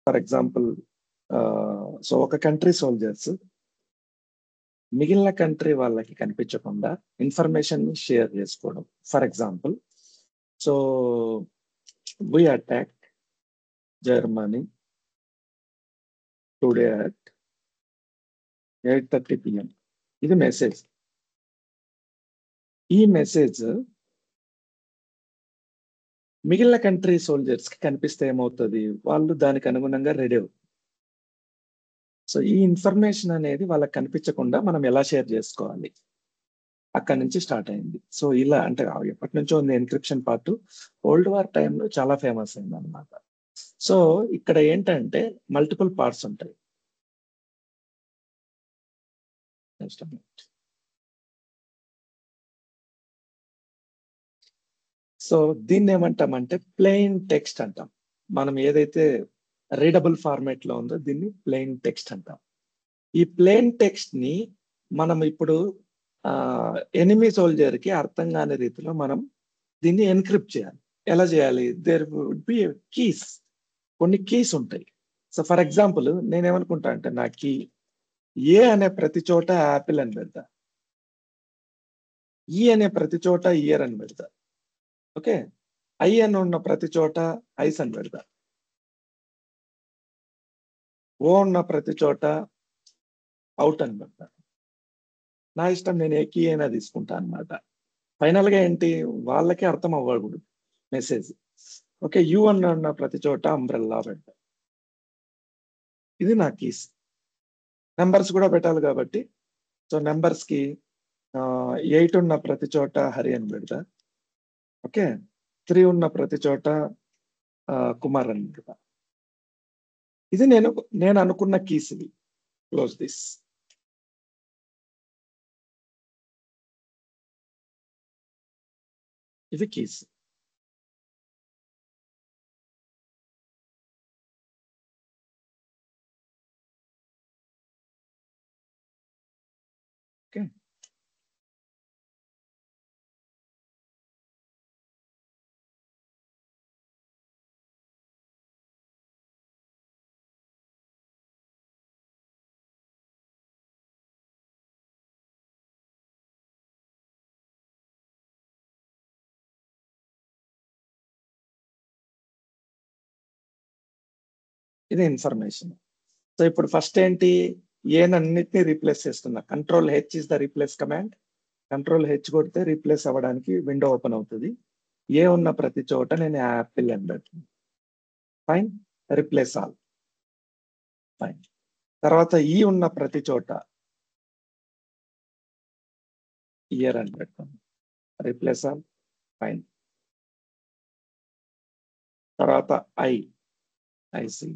For example so ఒక country soldiers మిగిలిన country వాళ్ళకి కనిపించకుండా ఇన్ఫర్మేషన్ ని షేర్ చేసుకోవడం. For example, so we attack Germany today at 8:30 PM. ఇది మెసేజ్. ఈ మెసేజ్ మిగిలిన కంట్రీ సోల్జర్స్ కి కనిపిస్తే ఏమవుతుంది, వాళ్ళు దానికి అనుగుణంగా రెడీ అవుతారు. సో ఈ ఇన్ఫర్మేషన్ అనేది వాళ్ళకి కనిపించకుండా మనం ఎలా షేర్ చేసుకోవాలి, అక్కడి నుంచి స్టార్ట్ అయింది. సో ఇలా అంటే ఎప్పటి నుంచో ఉంది ఎన్క్రిప్షన్ పార్ట్. వరల్డ్ వార్ టైంలో చాలా ఫేమస్ అయింది అనమాట. సో ఇక్కడ ఏంటంటే మల్టిపుల్ పార్ట్స్ ఉంటాయి. సో దీన్ని ఏమంటామంటే ప్లెయిన్ టెక్స్ట్ అంటాం. మనం ఏదైతే రీడబుల్ ఫార్మేట్ లో ఉందో దీన్ని ప్లెయిన్ టెక్స్ట్ అంటాం. ఈ ప్లెయిన్ టెక్స్ట్ ని మనం ఇప్పుడు ఎనిమీ సోల్జర్ కి అర్థం కాని రీతిలో మనం దీన్ని ఎన్క్రిప్ట్ చేయాలి. ఎలా చేయాలి? దేర్ వుడ్ బి కీస్, కొన్ని కీస్ ఉంటాయి. సో ఫర్ ఎగ్జాంపుల్ నేనేమనుకుంటా అంటే నా కీ ఏ అనే ప్రతి చోట యాపిల్ అని పెడతా, ఈ అనే ప్రతి చోట ఇయర్ అని పెడతా, ఓకే, ఐ అని ఉన్న ప్రతి చోట ఐస్ అని పెడతా, ఓ ఉన్న ప్రతి చోట అవుట్ అని పెడతా. నా ఇష్టం, నేను ఏ కీ అయినా తీసుకుంటా అనమాట. ఫైనల్ గా ఏంటి, వాళ్ళకి అర్థం అవ్వకూడదు మెసేజ్. ఓకే, యూ అన్న ప్రతి చోట అంబ్రెల్లా పెడతా. ఇది నా కీస్. నెంబర్స్ కూడా పెట్టాలి కాబట్టి, సో నెంబర్స్ కి 8 ఉన్న ప్రతి చోట హరి అని పెడతా, ఓకే, 3 ఉన్న ప్రతి చోట కుమార్ అని పెడతా. ఇది నేను అనుకున్న కీస్. ఇవి క్లోజ్ దిస్. ఇది కీస్. ఓకే, ఇది ఇన్ఫర్మేషన్. సో ఇప్పుడు ఫస్ట్ ఏంటి, ఏనన్నిటిని రీప్లేస్ చేస్తున్నా. Control H is the replace command. Control H కొడితే రీప్లేస్ అవ్వడానికి విండో ఓపెన్ అవుతుంది. ఏ ఉన్న ప్రతి చోట నేను యాపిల్ అని పెడుతుంది. Fine, replace all. ఫైన్. తర్వాత ఈ ఉన్న ప్రతి చోట ఇయర్ అని పెడతాను. Replace all. ఫైన్. తర్వాత ఐసి.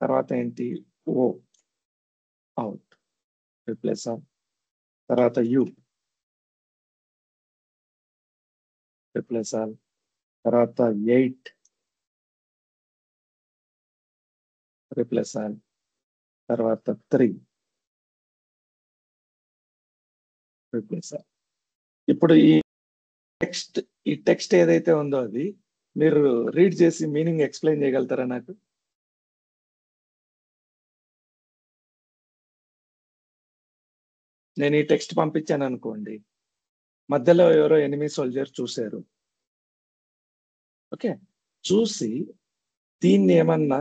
తర్వాత ఏంటి, ఓ అవుట్, రీప్లేస్ ఆల్. తర్వాత యు, రీప్లేస్ ఆల్. తర్వాత 8, రీప్లేస్ ఆల్. తర్వాత 3, రీప్లేస్ ఆల్. ఇప్పుడు ఈ టెక్స్ట్ ఏదైతే ఉందో అది మీరు రీడ్ చేసి మీనింగ్ ఎక్స్ప్లెయిన్ చేయగలుగుతారా నాకు? నేను ఈ టెక్స్ట్ పంపించాను అనుకోండి, మధ్యలో ఎవరో ఎనిమీ సోల్జర్ చూశారు, ఓకే, చూసి దీన్ని ఏమన్నా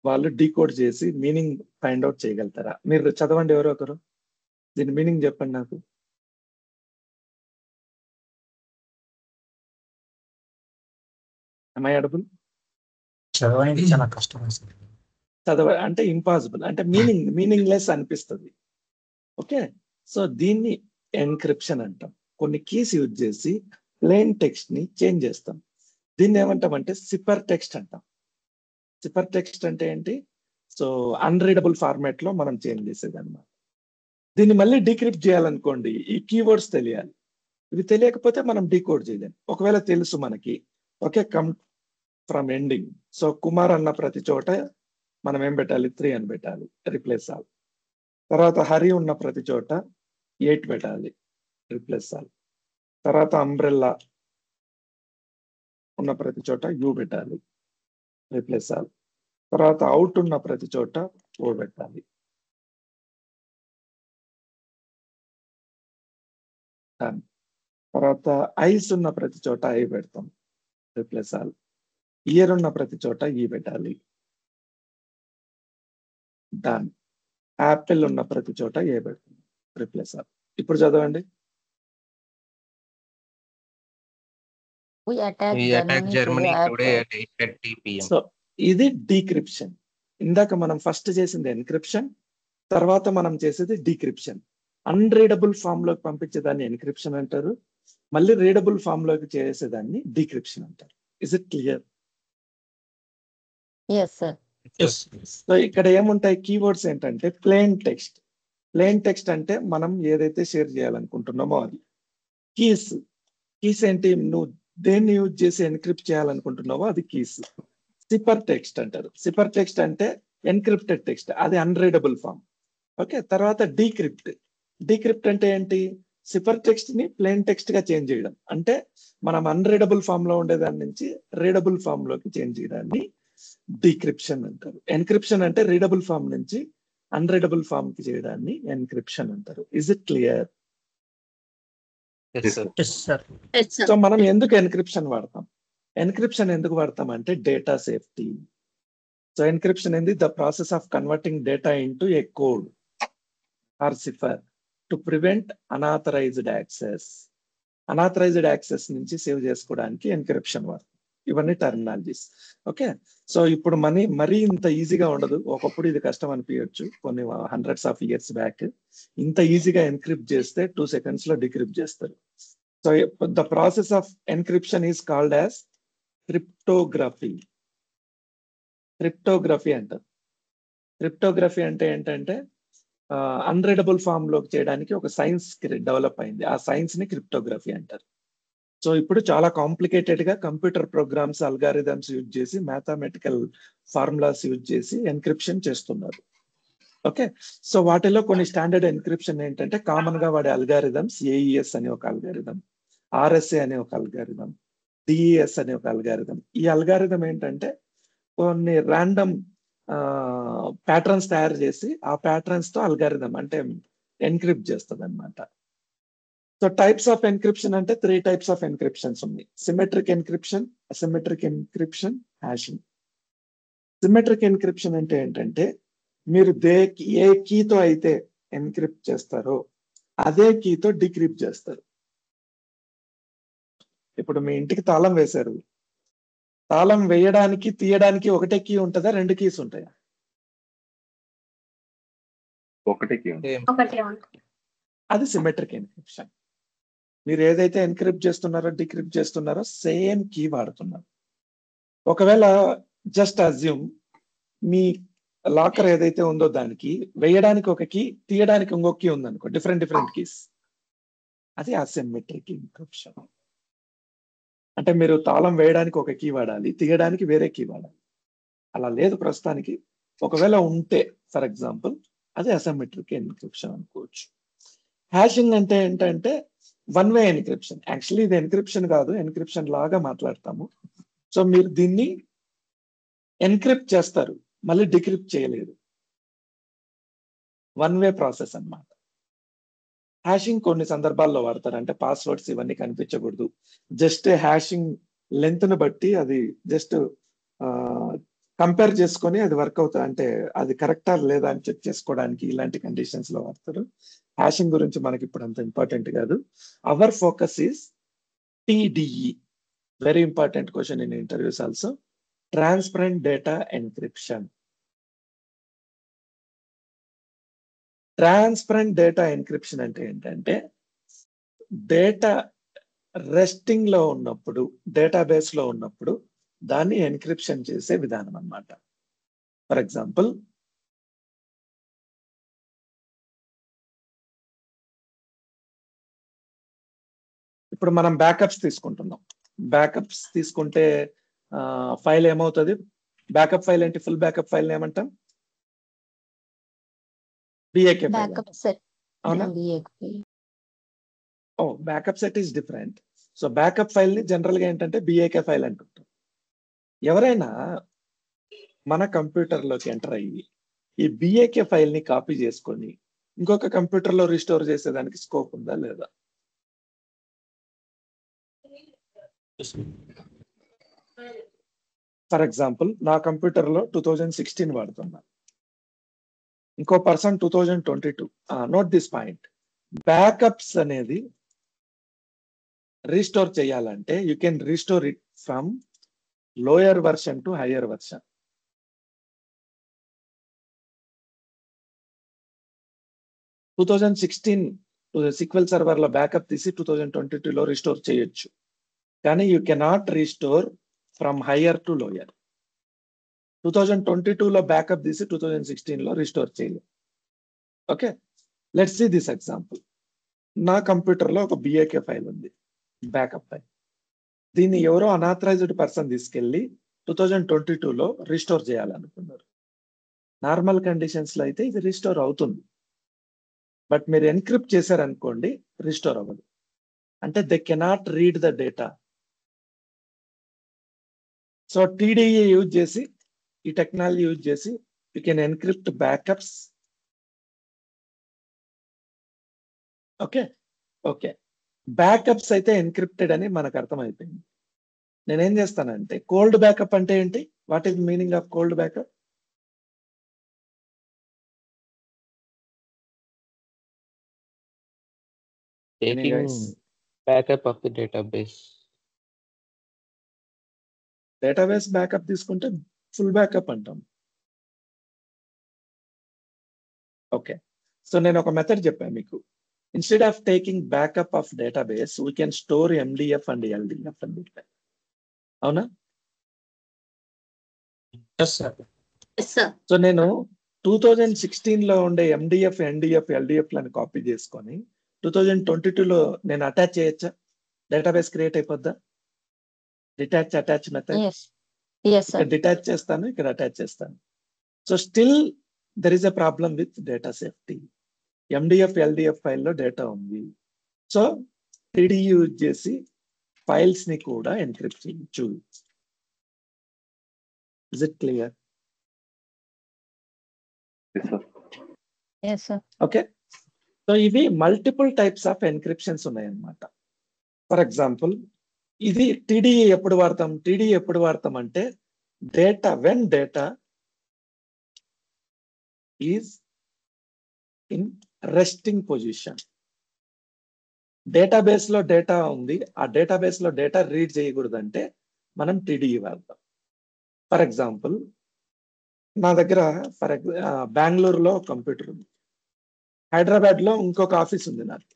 వాళ్ళు డీకోడ్ చేసి మీనింగ్ ఫైండ్ అవుట్ చేయగలుగుతారా? మీరు చదవండి, ఎవరో ఒకరు దీని మీనింగ్ చెప్పండి నాకు. am I audible? చదవడానికి చాలా కష్టం అసలు. అంటే ఇంపాసిబుల్, అంటే మీనింగ్లెస్ అనిపిస్తుంది. ఓకే, సో దీన్ని ఎన్క్రిప్షన్ అంటాం. కొన్ని కీస్ యూజ్ చేసి ప్లెయిన్ టెక్స్ట్ ని చేంజ్ చేస్తాం. దీన్ని ఏమంటామంటే సిపర్ టెక్స్ట్ అంటాం. సిపర్ టెక్స్ట్ అంటే ఏంటి, సో అన్రీడబుల్ ఫార్మాట్ లో మనం చేంజ్ చేసేది అనమాట. దీన్ని మళ్ళీ డీక్రిప్ట్ చేయాలనుకోండి, ఈ కీవర్డ్స్ తెలియాలి. ఇవి తెలియకపోతే మనం డీకోడ్ చేయలేం. ఒకవేళ తెలుసు మనకి, okay, come from ending. So Kumar అన్న ప్రతి చోట మనం ఏం పెట్టాలి, 3 అని పెట్టాలి, రీప్లేస్ ఆల్. తర్వాత హరి ఉన్న ప్రతి చోట 8 పెట్టాలి, రీప్లేస్ ఆల్. తర్వాత అంబ్రెల్లా ఉన్న ప్రతి చోట యూ పెట్టాలి, రీప్లేస్ ఆల్. తర్వాత అవుట్ ఉన్న ప్రతి చోట ఓ పెట్టాలి. Done. తర్వాత ఐస్ ఉన్న ప్రతి చోట ఐ పెడతాం, రీప్లేస్ ఆల్. ఇయర్ ఉన్న ప్రతి చోట ఈ పెట్టాలి. డన్. యాపిల్ ఉన్న ప్రతి చోట ఏ పెడతాం, రీప్లేస్ ఆల్. ఇప్పుడు చదవండి. We attacked We attacked Germany Germany today today at 8:30 p.m. So ఇది డీక్రిప్షన్. ఇందాక మనం ఫస్ట్ చేసింది ఎన్క్రిప్షన్, తర్వాత మనం చేసేది డీక్రిప్షన్. అన్రీడబుల్ ఫామ్ లోకి పంపించేదాన్ని ఎన్క్రిప్షన్ అంటారు, మళ్ళీ రీడబుల్ ఫామ్ లోకి చేసేదాన్ని డీక్రిప్షన్ అంటారు. Is it clear? Yes, sir. So ఇక్కడ ఏముంటాయి కీవర్డ్స్ ఏంటంటే ప్లెయిన్ టెక్స్ట్. ప్లెయిన్ టెక్స్ట్ అంటే మనం ఏదైతే షేర్ చేయాలనుకుంటున్నామో అది. కీస్, కీస్ ఏంటి, నువ్వు దేన్ని యూజ్ చేసి ఎన్క్రిప్ట్ చేయాలనుకుంటున్నావో అది కీస్. సిపర్ టెక్స్ట్ అంటారు. సిపర్ టెక్స్ట్ అంటే ఎన్క్రిప్టెడ్ టెక్స్ట్, అది అన్రీడబుల్ ఫామ్. ఓకే, తర్వాత డీక్రిప్ట్. డీక్రిప్ట్ అంటే ఏంటి, సిపర్ టెక్స్ట్ ని ప్లెయిన్ టెక్స్ట్ గా చేంజ్ చేయడం. అంటే మనం అన్రీడబుల్ ఫామ్ లో ఉండేదాని నుంచి రీడబుల్ ఫామ్ లోకి చేంజ్ చేయడాన్ని డీక్రిప్షన్ అంటారు. ఎన్క్రిప్షన్ అంటే రీడబుల్ ఫామ్ నుంచి అన్రీడబుల్ ఫామ్ కి చేయడాన్ని ఎన్క్రిప్షన్ అంటారు. Is it clear? Yes, sir. Yes, sir. So మనం ఎందుకు ఎన్క్రిప్షన్ వాడతాం? ఎన్క్రిప్షన్ ఎందుకు వాడతాం అంటే డేటా సేఫ్టీ. సో ఎన్క్రిప్షన్ ఏంది, the process of converting data into a code or cipher to prevent unauthorised access. Unauthorised access నుంచి save చేసుకోవడానికి encryption వాడతాం. ఇవన్నీ టర్మినాలజీస్. ఓకే, సో ఇప్పుడు మరీ ఇంత ఈజీగా ఉండదు. ఒకప్పుడు ఇది కష్టం అనిపించచ్చు, కొన్ని హండ్రెడ్స్ ఆఫ్ ఇయర్స్ బ్యాక్. ఇంత ఈజీగా ఎన్క్రిప్ట్ చేస్తే 2 seconds లో డిక్రిప్ట్ చేస్తారు. So the process of encryption is called as cryptography. Cryptography అంటారు. క్రిప్టోగ్రఫీ అంటే ఏంటంటే అన్రీడబుల్ ఫామ్ లోకి చేయడానికి ఒక సైన్స్ డెవలప్ అయింది. ఆ సైన్స్ ని క్రిప్టోగ్రఫీ అంటారు. సో ఇప్పుడు చాలా కాంప్లికేటెడ్ గా కంప్యూటర్ ప్రోగ్రామ్స్, అల్గారిథమ్స్ యూజ్ చేసి, మ్యాథమెటికల్ ఫార్ములాస్ యూజ్ చేసి ఎన్క్రిప్షన్ చేస్తున్నారు. ఓకే, సో వాటిలో కొన్ని స్టాండర్డ్ ఎన్క్రిప్షన్ ఏంటంటే కామన్ గా వాడే అల్గారిథమ్స్, ఏఈఎస్ అనే ఒక అల్గారిథం, ఆర్ఎస్ఏ అనే ఒక అల్గారిథం, డిఈఎస్ అనే ఒక అల్గారిథం. ఈ అల్గారిథం ఏంటంటే కొన్ని ర్యాండమ్ ప్యాటర్న్స్ తయారు చేసి ఆ ప్యాటర్న్స్ తో అల్గారిథం అంటే ఎన్క్రిప్ట్ చేస్తుంది అనమాట. సో టైప్స్ ఆఫ్ ఎన్క్రిప్షన్ అంటే 3 types ఆఫ్ ఎన్క్రిప్షన్స్ ఉన్నాయి. Symmetric encryption, asymmetric encryption, hashing. Symmetric encryption అంటే ఏంటంటే మీరు ఏ కీతో అయితే ఎన్క్రిప్ట్ చేస్తారో అదే కీతో డిక్రిప్ట్ చేస్తారు. ఇప్పుడు మీ ఇంటికి తాళం వేశారు, తాళం వేయడానికి తీయడానికి ఒకటే కీ ఉంటుందా, 2 keys ఉంటాయా? ఒకటే key ఉంది. అది సిమెట్రిక్ ఎన్క్రిప్షన్. మీరు ఏదైతే ఎన్క్రిప్ట్ చేస్తున్నారో డిక్రిప్ట్ చేస్తున్నారో సేమ్ కీ వాడుతున్నారు. ఒకవేళ జస్ట్ అజ్యూమ్ మీ లాకర్ ఏదైతే ఉందో దానికి వేయడానికి ఒక కీ, తీయడానికి ఇంకొక కీ ఉందనుకో, డిఫరెంట్ కీస్, అది అసిమెట్రిక్ ఎన్క్రిప్షన్. అంటే మీరు తాళం వేయడానికి ఒక కీ వాడాలి, తీయడానికి వేరే కీ వాడాలి. అలా లేదు ప్రస్తుతానికి. ఒకవేళ ఉంటే ఫర్ ఎగ్జాంపుల్ అది అసిమెట్రిక్ ఎన్క్రిప్షన్ అనుకోవచ్చు. హ్యాషింగ్ అంటే ఏంటంటే 1-way ఎన్క్రిప్షన్. యాక్చువల్లీ ఇది ఎన్క్రిప్షన్ కాదు, ఎన్క్రిప్షన్ లాగా మాట్లాడతాము. సో మీరు దీన్ని ఎన్క్రిప్ట్ చేస్తారు, మళ్ళీ డిక్రిప్ట్ చేయలేదు. 1-way ప్రాసెస్ అన్నమాట. హ్యాషింగ్ కొన్ని సందర్భాల్లో వాడతారు, అంటే పాస్వర్డ్స్ ఇవన్నీ కనిపించకూడదు, జస్ట్ హ్యాషింగ్ లెంత్ ను బట్టి అది జస్ట్ కంపేర్ చేసుకొని అది వర్క్ అవుతుంది, అంటే అది కరెక్టా లేదా అని చెక్ చేసుకోవడానికి ఇలాంటి కండిషన్స్ లో వాడతారు. హ్యాషింగ్ గురించి మనకి ఇప్పుడు అంత ఇంపార్టెంట్ కాదు. Our focus is TDE. Very important question in interviews also. Transparent data encryption. Transparent data encryption అంటే ఏంటంటే డేటా రెస్టింగ్ లో ఉన్నప్పుడు, డేటాబేస్ లో ఉన్నప్పుడు దాన్ని ఎన్క్రిప్షన్ చేసే విధానం అన్నమాట. ఫర్ ఎగ్జాంపుల్ ఇప్పుడు మనం బ్యాకప్స్ తీసుకుంటున్నాం. బ్యాకప్స్ తీసుకుంటే ఫైల్ ఏమవుతుంది, బ్యాకప్ ఫైల్ ఏంటి, ఫుల్ బ్యాకప్ ఫైల్ ఏమంటాం, BAK ఫైల్. Backup set. అవునా? BAK. Backup set is different. So backup file ని జనరల్ గా ఏంటంటే BAK ఫైల్ అంటుంటాం. ఎవరైనా మన కంప్యూటర్లోకి ఎంటర్ అయ్యి ఈ బిఏకే ఫైల్ ని కాపీ చేసుకొని ఇంకొక కంప్యూటర్లో రిస్టోర్ చేసేదానికి స్కోప్ ఉందా లేదా? ఫర్ ఎగ్జాంపుల్ నా కంప్యూటర్లో 2016 వాడుతున్నా, ఇంకో person 2022. Note this point. Backups అనేది రీస్టోర్ చేయాలంటే you can restore it from lower version to higher version. To 2016 SQL server లో బ్యాకప్ తీసి 2022 లో రిస్టోర్ చేయొచ్చు, కానీ you cannot restore from higher to lower. 2022 లో బ్యాకప్ తీసి 2016 లో రిస్టోర్ చేయలేదు. Okay, let's see this example. నా కంప్యూటర్ లో ఒక బిఏకే ఫైల్ ఉంది, బ్యాకప్ ఫైల్. దీన్ని ఎవరో అనాథరైజ్డ్ పర్సన్ తీసుకెళ్లి 2022 లో రిస్టోర్ చేయాలనుకున్నారు. నార్మల్ కండిషన్స్ లో అయితే ఇది రిస్టోర్ అవుతుంది, బట్ మీరు ఎన్క్రిప్ట్ చేశారనుకోండి రిస్టోర్ అవ్వదు. అంటే they cannot read the data. So TDE use చేసి, ఈ టెక్నాలజీ యూజ్ చేసి you can encrypt backups. Okay okay, backups అయితే ఎన్క్రిప్టెడ్ అని మనకు అర్థమైపోయింది. నేనేం చేస్తానంటే కోల్డ్ బ్యాకప్ అంటే ఏంటి? What is meaning of cold backup? Taking backup of the database. Database backup తీసుకుంటే ఫుల్ బ్యాకప్ అంటాం. ఓకే, సో నేను ఒక మెథడ్ చెప్పాను మీకు. Instead of taking backup of database we can store MDF and LDF అని చెప్పాను. అవునా? సో నేను 2016 లో ఉండే ఎండిఎఫ్, ఎన్డిఎఫ్, ఎల్డిఎఫ్ లను కాపీ చేసుకొని 2022 లో నేను అటాచ్ చేయొచ్చా? డేటాబేస్ క్రియేట్ అయిపోద్దా? Detach attach method. ఇక్కడ డిటాచ్ చేస్తాను, ఇక్కడ అటాచ్ చేస్తాను. So still there is a problem with data safety. MDF, LDF ఫైల్లో డేటా ఉంది. సో టీడీ యూజ్ చేసి ఫైల్స్ ని కూడా ఎన్క్రిప్ట్ చేయొచ్చు. Is it clear? Okay, so ఇవి మల్టిపుల్ టైప్స్ ఆఫ్ ఎన్క్రిప్షన్స్ ఉన్నాయన్నమాట. ఫర్ ఎగ్జాంపుల్ ఇది టీడీఈ ఎప్పుడు వాడతాం? టీడీఈ ఎప్పుడు వాడతాం అంటే when data is in resting position. Database లో డేటా ఉంది, ఆ డేటాబేస్ లో డేటా రీడ్ చేయకూడదంటే మనం టీడీఈ వాడతాం. ఫర్ ఎగ్జాంపుల్ నా దగ్గర బెంగళూరులో కంప్యూటర్ ఉంది, హైదరాబాద్ లో ఇంకొక ఆఫీస్ ఉంది నాకు.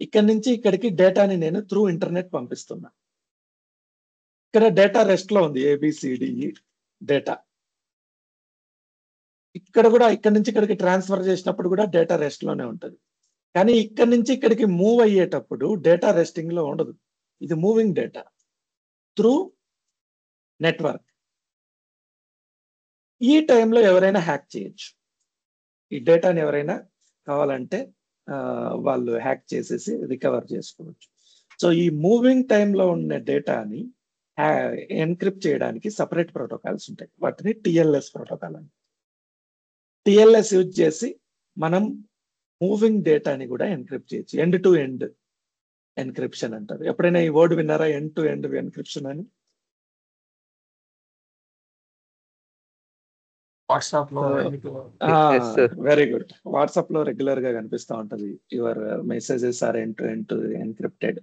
ఇక్కడి నుంచి ఇక్కడికి డేటాని నేను త్రూ ఇంటర్నెట్ పంపిస్తున్నా. ఇక్కడ డేటా రెస్ట్ లో ఉంది, ఏబిసిడిఈ డేటా. ఇక్కడ కూడా ఇక్కడి నుంచి ఇక్కడికి ట్రాన్స్ఫర్ చేసినప్పుడు కూడా డేటా రెస్ట్ లోనే ఉంటుంది. కానీ ఇక్కడి నుంచి ఇక్కడికి మూవ్ అయ్యేటప్పుడు డేటా రెస్టింగ్ లో ఉండదు. ఇది మూవింగ్ డేటా త్రూ నెట్వర్క్. ఈ టైంలో ఎవరైనా హ్యాక్ చేయొచ్చు. ఈ డేటాని ఎవరైనా కావాలంటే వాళ్ళు హ్యాక్ చేసేసి రికవర్ చేసుకోవచ్చు. సో ఈ మూవింగ్ టైంలో ఉన్న డేటాని ఎన్క్రిప్ట్ చేయడానికి సపరేట్ ప్రోటోకాల్స్ ఉంటాయి. వాటిని టిఎల్ఎస్ ప్రోటోకాల్ అని. టిఎల్ఎస్ యూజ్ చేసి మనం మూవింగ్ డేటాని కూడా ఎన్క్రిప్ట్ చేయొచ్చు. ఎండ్ టు ఎండ్ ఎన్క్రిప్షన్ అంటారు. ఎప్పుడైనా ఈ వర్డ్ విన్నారా? ఎండ్ టు ఎండ్ ఎన్క్రిప్షన్ అని. వాట్సాప్ లో వెరీ గుడ్. వాట్సాప్ లో రెగ్యులర్ గా కనిపిస్తూ ఉంటది, your messages are end to encrypted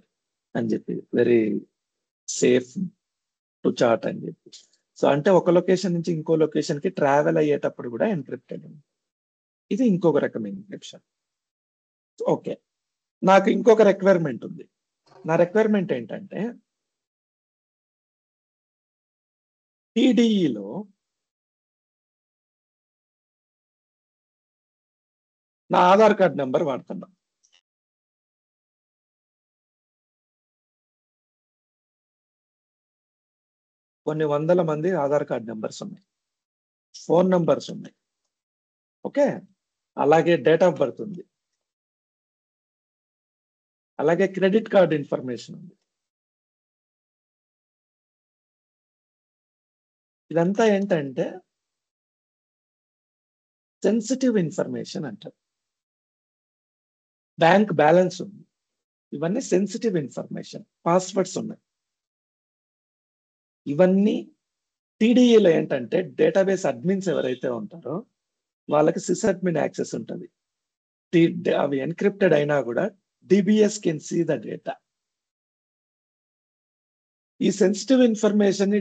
అని చెప్పి, వెరీ సేఫ్ టు చాట్ అని చెప్పి. సో అంటే ఒక లొకేషన్ నుంచి ఇంకో లొకేషన్ కి ట్రావెల్ అయ్యేటప్పుడు కూడా ఎన్క్రిప్టెడ్. ఇది ఇంకొక రకం ఎన్క్రిప్షన్. ఓకే, నాకు ఇంకొక రిక్వైర్మెంట్ ఉంది. నా రిక్వైర్మెంట్ ఏంటంటే టీడీఈలో నా ఆధార్ కార్డ్ నెంబర్ వాడుతున్నా. కొన్ని వందల మంది ఆధార్ కార్డ్ నెంబర్స్ ఉన్నాయి, ఫోన్ నెంబర్స్ ఉన్నాయి. ఓకే, అలాగే డేట్ ఆఫ్ బర్త్ ఉంది, అలాగే క్రెడిట్ కార్డ్ ఇన్ఫర్మేషన్ ఉంది. ఇదంతా ఏంటంటే సెన్సిటివ్ ఇన్ఫర్మేషన్ అంటారు. బ్యాంక్ బ్యాలెన్స్ ఉంది, ఇవన్నీ సెన్సిటివ్ ఇన్ఫర్మేషన్. పాస్వర్డ్స్ ఉన్నాయి, ఇవన్నీ టీడీఏలో ఏంటంటే డేటాబేస్ అడ్మిన్స్ ఎవరైతే ఉంటారో వాళ్ళకి సిస్అడ్మిన్ యాక్సెస్ ఉంటుంది. అవి ఎన్క్రిప్టెడ్ అయినా కూడా DBS can see the data. ఈ సెన్సిటివ్ ఇన్ఫర్మేషన్ ని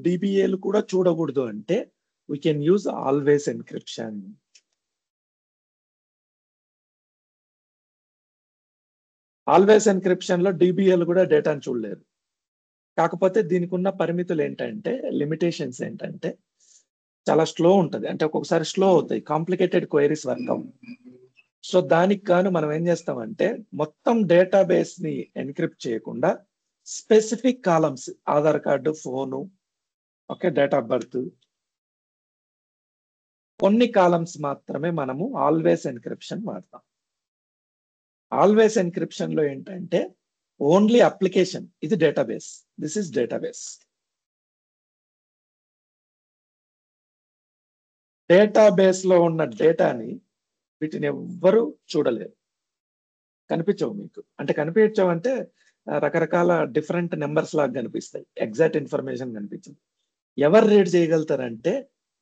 డిబిఏలు కూడా చూడకూడదు అంటే we can use always encryption. Always encryption లో డిబిఏలు కూడా డేటాను చూడలేరు. కాకపోతే దీనికి ఉన్న పరిమితులు ఏంటంటే, లిమిటేషన్స్ ఏంటంటే చాలా స్లో ఉంటుంది, అంటే ఒక్కొక్కసారి స్లో అవుతాయి, కాంప్లికేటెడ్ క్వైరీస్ వర్క్ అవ్వం. సో దానికి గాను మనం ఏం చేస్తామంటే మొత్తం డేటాబేస్ ని ఎన్క్రిప్ట్ చేయకుండా specific columns, Aadhaar card, phone, okay, date of birth, కొన్ని కాలమ్స్ మాత్రమే మనము ఆల్వేస్ ఎన్క్రిప్షన్ వాడతాం. ఆల్వేస్ ఎన్క్రిప్షన్ లో ఏంటంటే ఓన్లీ అప్లికేషన్, ఇది database, this is database. Database లో ఉన్న డేటాని వీటిని ఎవ్వరూ చూడలేరు, కనిపించవు మీకు. అంటే కనిపించవంటే రకరకాల డిఫరెంట్ నెంబర్స్ లాగా కనిపిస్తాయి, ఎగ్జాక్ట్ ఇన్ఫర్మేషన్ కనిపించదు. ఎవరు రీడ్ చేయగలుగుతారంటే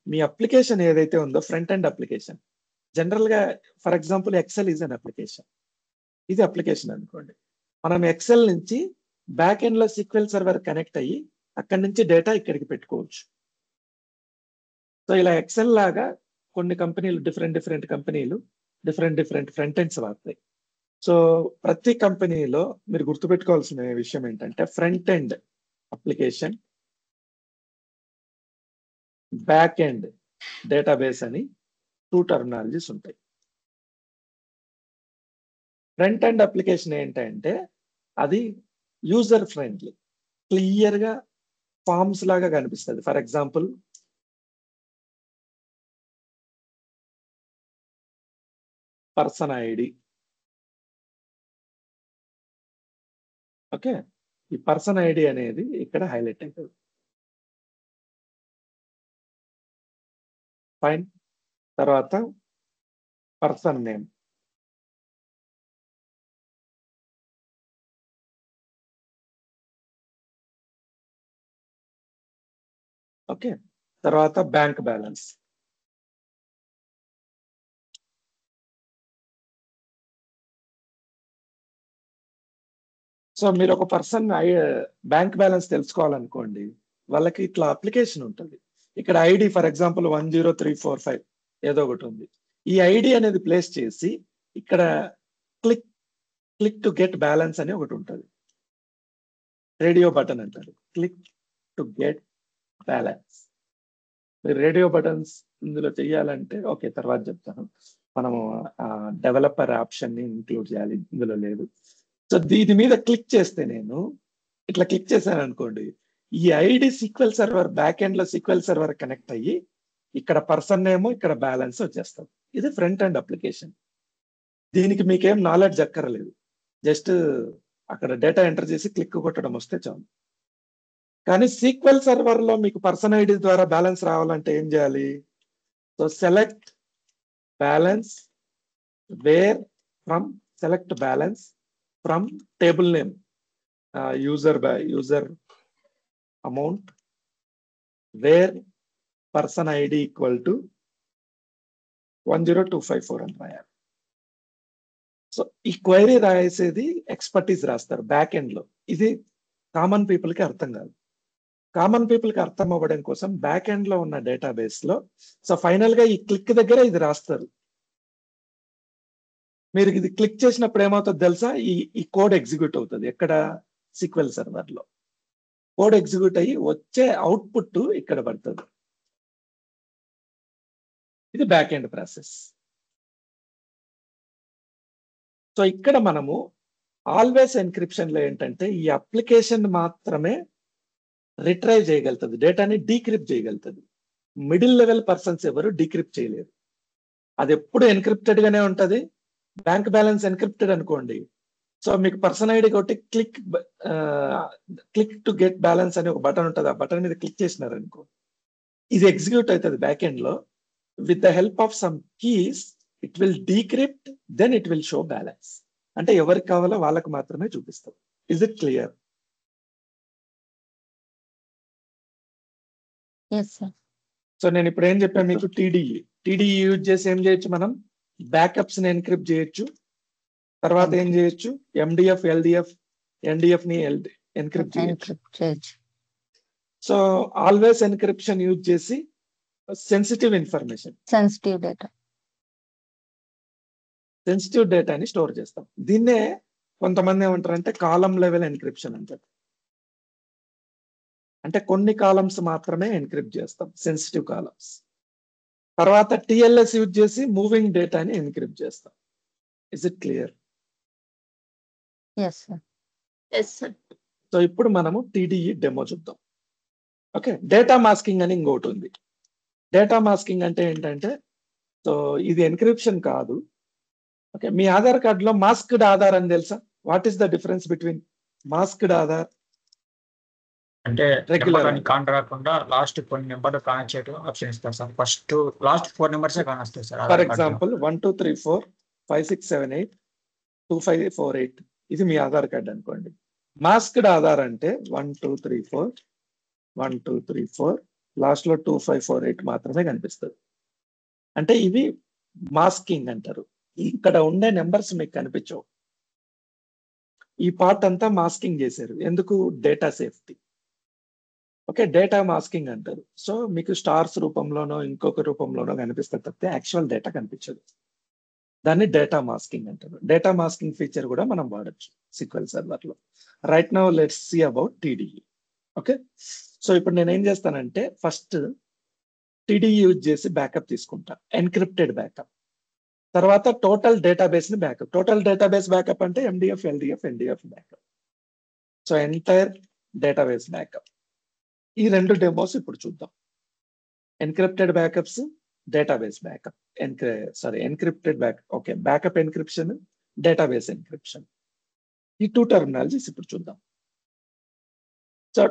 మీ అప్లికేషన్ ఏదైతే ఉందో, ఫ్రంట్ ఎండ్ అప్లికేషన్. జనరల్ గా for example Excel is an application, ఇది అప్లికేషన్ అనుకోండి. మనం ఎక్సెల్ నుంచి బ్యాక్ ఎండ్ లో SQL సర్వర్ కనెక్ట్ అయ్యి అక్కడి నుంచి డేటా ఇక్కడికి పెట్టుకోవచ్చు. సో ఇలా ఎక్సెల్ లాగా కొన్ని కంపెనీలు, డిఫరెంట్ కంపెనీలు డిఫరెంట్ ఫ్రంట్ ఎండ్స్ వాడతాయి. సో ప్రతి కంపెనీలో మీరు గుర్తుపెట్టుకోవాల్సిన విషయం ఏంటంటే front end application, back end database అని 2 టర్మినాలజీస్ ఉంటాయి. ఫ్రంట్ ఎండ్ అప్లికేషన్ ఏంటంటే అది యూజర్ ఫ్రెండ్లీ, క్లియర్ గా ఫార్మ్స్ లాగా కనిపిస్తుంది. For example person ID, okay, ఈ పర్సన్ ఐడి అనేది ఇక్కడ హైలైట్ అవుతుంది. ఫైన్. తర్వాత పర్సన్ నేమ్, ఓకే, తర్వాత బ్యాంక్ బ్యాలెన్స్, సో మీరు ఒక పర్సన్ బ్యాంక్ బ్యాలెన్స్ తెలుసుకోవాలనుకోండి, వాళ్ళకి ఇట్లా అప్లికేషన్ ఉంటుంది. ఇక్కడ ఐడి ఫర్ ఎగ్జాంపుల్ 10345 ఏదో ఒకటి ఉంది. ఈ ఐడి అనేది ప్లేస్ చేసి ఇక్కడ క్లిక్ టు గెట్ బ్యాలెన్స్ అని ఒకటి ఉంటుంది, రేడియో బటన్ అంటారు, క్లిక్ టు గెట్ బ్యాలెన్స్. మీరు రేడియో బటన్స్ ఇందులో చేయాలంటే ఓకే తర్వాత చెప్తాను, మనము డెవలపర్ ఆప్షన్ ని ఇంక్లూడ్ చేయాలి, ఇందులో లేదు. సో దీని మీద క్లిక్ చేస్తే, నేను ఇట్లా క్లిక్ చేశాను అనుకోండి, ఈ ID SQL server back end లో SQL సర్వర్ కనెక్ట్ అయ్యి ఇక్కడ పర్సన్ నేమ్, ఇక్కడ బ్యాలెన్స్ వచ్చేస్తాం. ఇది ఫ్రంట్ ఎండ్ అప్లికేషన్. దీనికి మీకేం నాలెడ్జ్ అక్కర్లేదు, జస్ట్ అక్కడ డేటా ఎంటర్ చేసి క్లిక్ కొట్టడం వస్తే చాలు. కానీ SQL సర్వర్ లో మీకు పర్సన్ ఐడి ద్వారా బ్యాలెన్స్ రావాలంటే ఏం చేయాలి? So select balance where from, select balance from table name, user amount where person ID equal to 10254 అని రాయాలి. సో ఈ క్వైరీ రాసేది ఎక్స్పర్టీస్ రాస్తారు బ్యాక్ ఎండ్ లో. ఇది కామన్ పీపుల్ కి అర్థం కాదు. కామన్ పీపుల్ కి అర్థం అవ్వడం కోసం బ్యాక్ ఎండ్ లో ఉన్న డేటాబేస్ లో, సో ఫైనల్ గా ఈ క్లిక్ దగ్గర ఇది రాస్తారు. మీరు ఇది క్లిక్ చేసినప్పుడు ఏమవుతుంది తెలుసా? ఈ కోడ్ ఎగ్జిక్యూట్ అవుతుంది. ఎక్కడ? SQL సర్వర్ లో కోడ్ ఎగ్జిక్యూట్ అయ్యి వచ్చే అవుట్పుట్ ఇక్కడ పడుతుంది. ఇది బ్యాక్ ఎండ్ ప్రాసెస్. సో ఇక్కడ మనము ఆల్వేస్ ఎన్క్రిప్షన్ లో ఏంటంటే ఈ అప్లికేషన్ మాత్రమే రిట్రైవ్ చేయగలుగుతుంది, డేటాని డీక్రిప్ట్ చేయగలుగుతుంది. మిడిల్ లెవెల్ పర్సన్స్ ఎవరు డీక్రిప్ట్ చేయలేరు. అది ఎప్పుడు ఎన్క్రిప్టెడ్ గానే ఉంటది. బ్యాంక్ బ్యాలెన్స్ ఎన్క్రిప్టెడ్ అనుకోండి, సో మీకు పర్సన్ ఐడి కొట్టి క్లిక్ టు గెట్ బ్యాలెన్స్ అని ఒక బటన్ ఉంటుంది, ఆ బటన్ మీద క్లిక్ చేసినారు అనుకో, ఇది ఎగ్జిక్యూట్ అవుతుంది బ్యాక్ ఎండ్ లో. With the help of some keys it will decrypt, then it will show balance. అంటే ఎవరికి కావాలో వాళ్ళకు మాత్రమే చూపిస్తాం. Is it clear? Yes sir. So నేను ఇప్పుడు ఏం చెప్పాను మీకు, టీడీఈ యూజ్ చేసి ఏం చేయొచ్చు మనం, బ్యాకప్స్ ని ఎన్క్రిప్ట్ చేయొచ్చు. తర్వాత ఏం చేయొచ్చు, ఎండిఎఫ్, ఎల్డిఎఫ్, ఎన్డిఎఫ్ ని ఎన్క్రిప్ట్ చేయొచ్చు. సో ఆల్వేస్ ఎన్క్రిప్షన్ యూజ్ చేసి సెన్సిటివ్ ఇన్ఫర్మేషన్, సెన్సిటివ్ డేటాని స్టోర్ చేస్తాం. దీన్నే కొంతమంది ఏమంటారు అంటే కాలం లెవెల్ ఎన్క్రిప్షన్ అంటారు. అంటే కొన్ని కాలమ్స్ మాత్రమే ఎన్క్రిప్ట్ చేస్తాం, సెన్సిటివ్ కాలమ్స్. తర్వాత టిఎల్ఎస్ యూజ్ చేసి మూవింగ్ డేటాని ఎన్క్రిప్ట్ చేస్తాం. Is it clear? సో ఇప్పుడు మనము టీడీఈ డెమో చూద్దాం. ఓకే, డేటా మాస్కింగ్ అని ఇంకోటి ఉంది. డేటా మాస్కింగ్ అంటే ఏంటంటే, సో ఇది ఎన్క్రిప్షన్ కాదు. ఓకే, మీ ఆధార్ కార్డులో మాస్క్డ్ ఆధార్ అని తెలుసా? What is the difference between masked Aadhaar అంటే రెగ్యులర్? కాన్ రాకుండా లాస్ట్ కొన్ని నెంబర్లు కనెక్ట్ చేయడం ఆప్షన్ ఇస్తారు సార్. ఫస్ట్ లాస్ట్ 4 నెంబర్స్ కానొస్తాయి సార్. ఫర్ ఎగ్జాంపుల్ 1 2 3 4 5 6 7 8 2 5 4 8 ఇది మీ ఆధార్ కార్డ్ అనుకోండి. మాస్క్డ్ ఆధార్ అంటే 1 2 3 4 1 2 3 4 లాస్ట్ లో 2 5 4 8 మాత్రమే కనిపిస్తుంది. అంటే ఇవి మాస్కింగ్ అంటారు. ఇక్కడ ఉండే నెంబర్స్ మీకు కనిపించవు. ఈ పార్ట్ అంతా మాస్కింగ్ చేశారు. ఎందుకు? Data safety. Okay, data masking అంటారు. సో మీకు స్టార్స్ రూపంలోనో ఇంకొక రూపంలోనో కనిపిస్తుంది తప్పితే యాక్చువల్ డేటా కనిపించదు. దాన్ని డేటా మాస్కింగ్ అంటారు. డేటా మాస్కింగ్ ఫీచర్ కూడా మనం వాడచ్చు SQL సర్వర్ లో. Right now let's see about TDE. Okay, so ఇప్పుడు నేను ఏం చేస్తానంటే ఫస్ట్ టీడీఈ యూజ్ చేసి బ్యాకప్ తీసుకుంటా, ఎన్క్రిప్టెడ్ బ్యాకప్. తర్వాత టోటల్ డేటాబేస్ ని బ్యాకప్. టోటల్ డేటాబేస్ బ్యాకప్ అంటే MDF, LDF, NDF backup. So entire database backup. ఈ రెండు డెమోస్ ఇప్పుడు చూద్దాం. Encrypted backups, database backup. Encrypted backup. Okay, backup encryption, database encryption. ఈ 2 టర్మినాలజీస్ ఇప్పుడు చూద్దాం. సో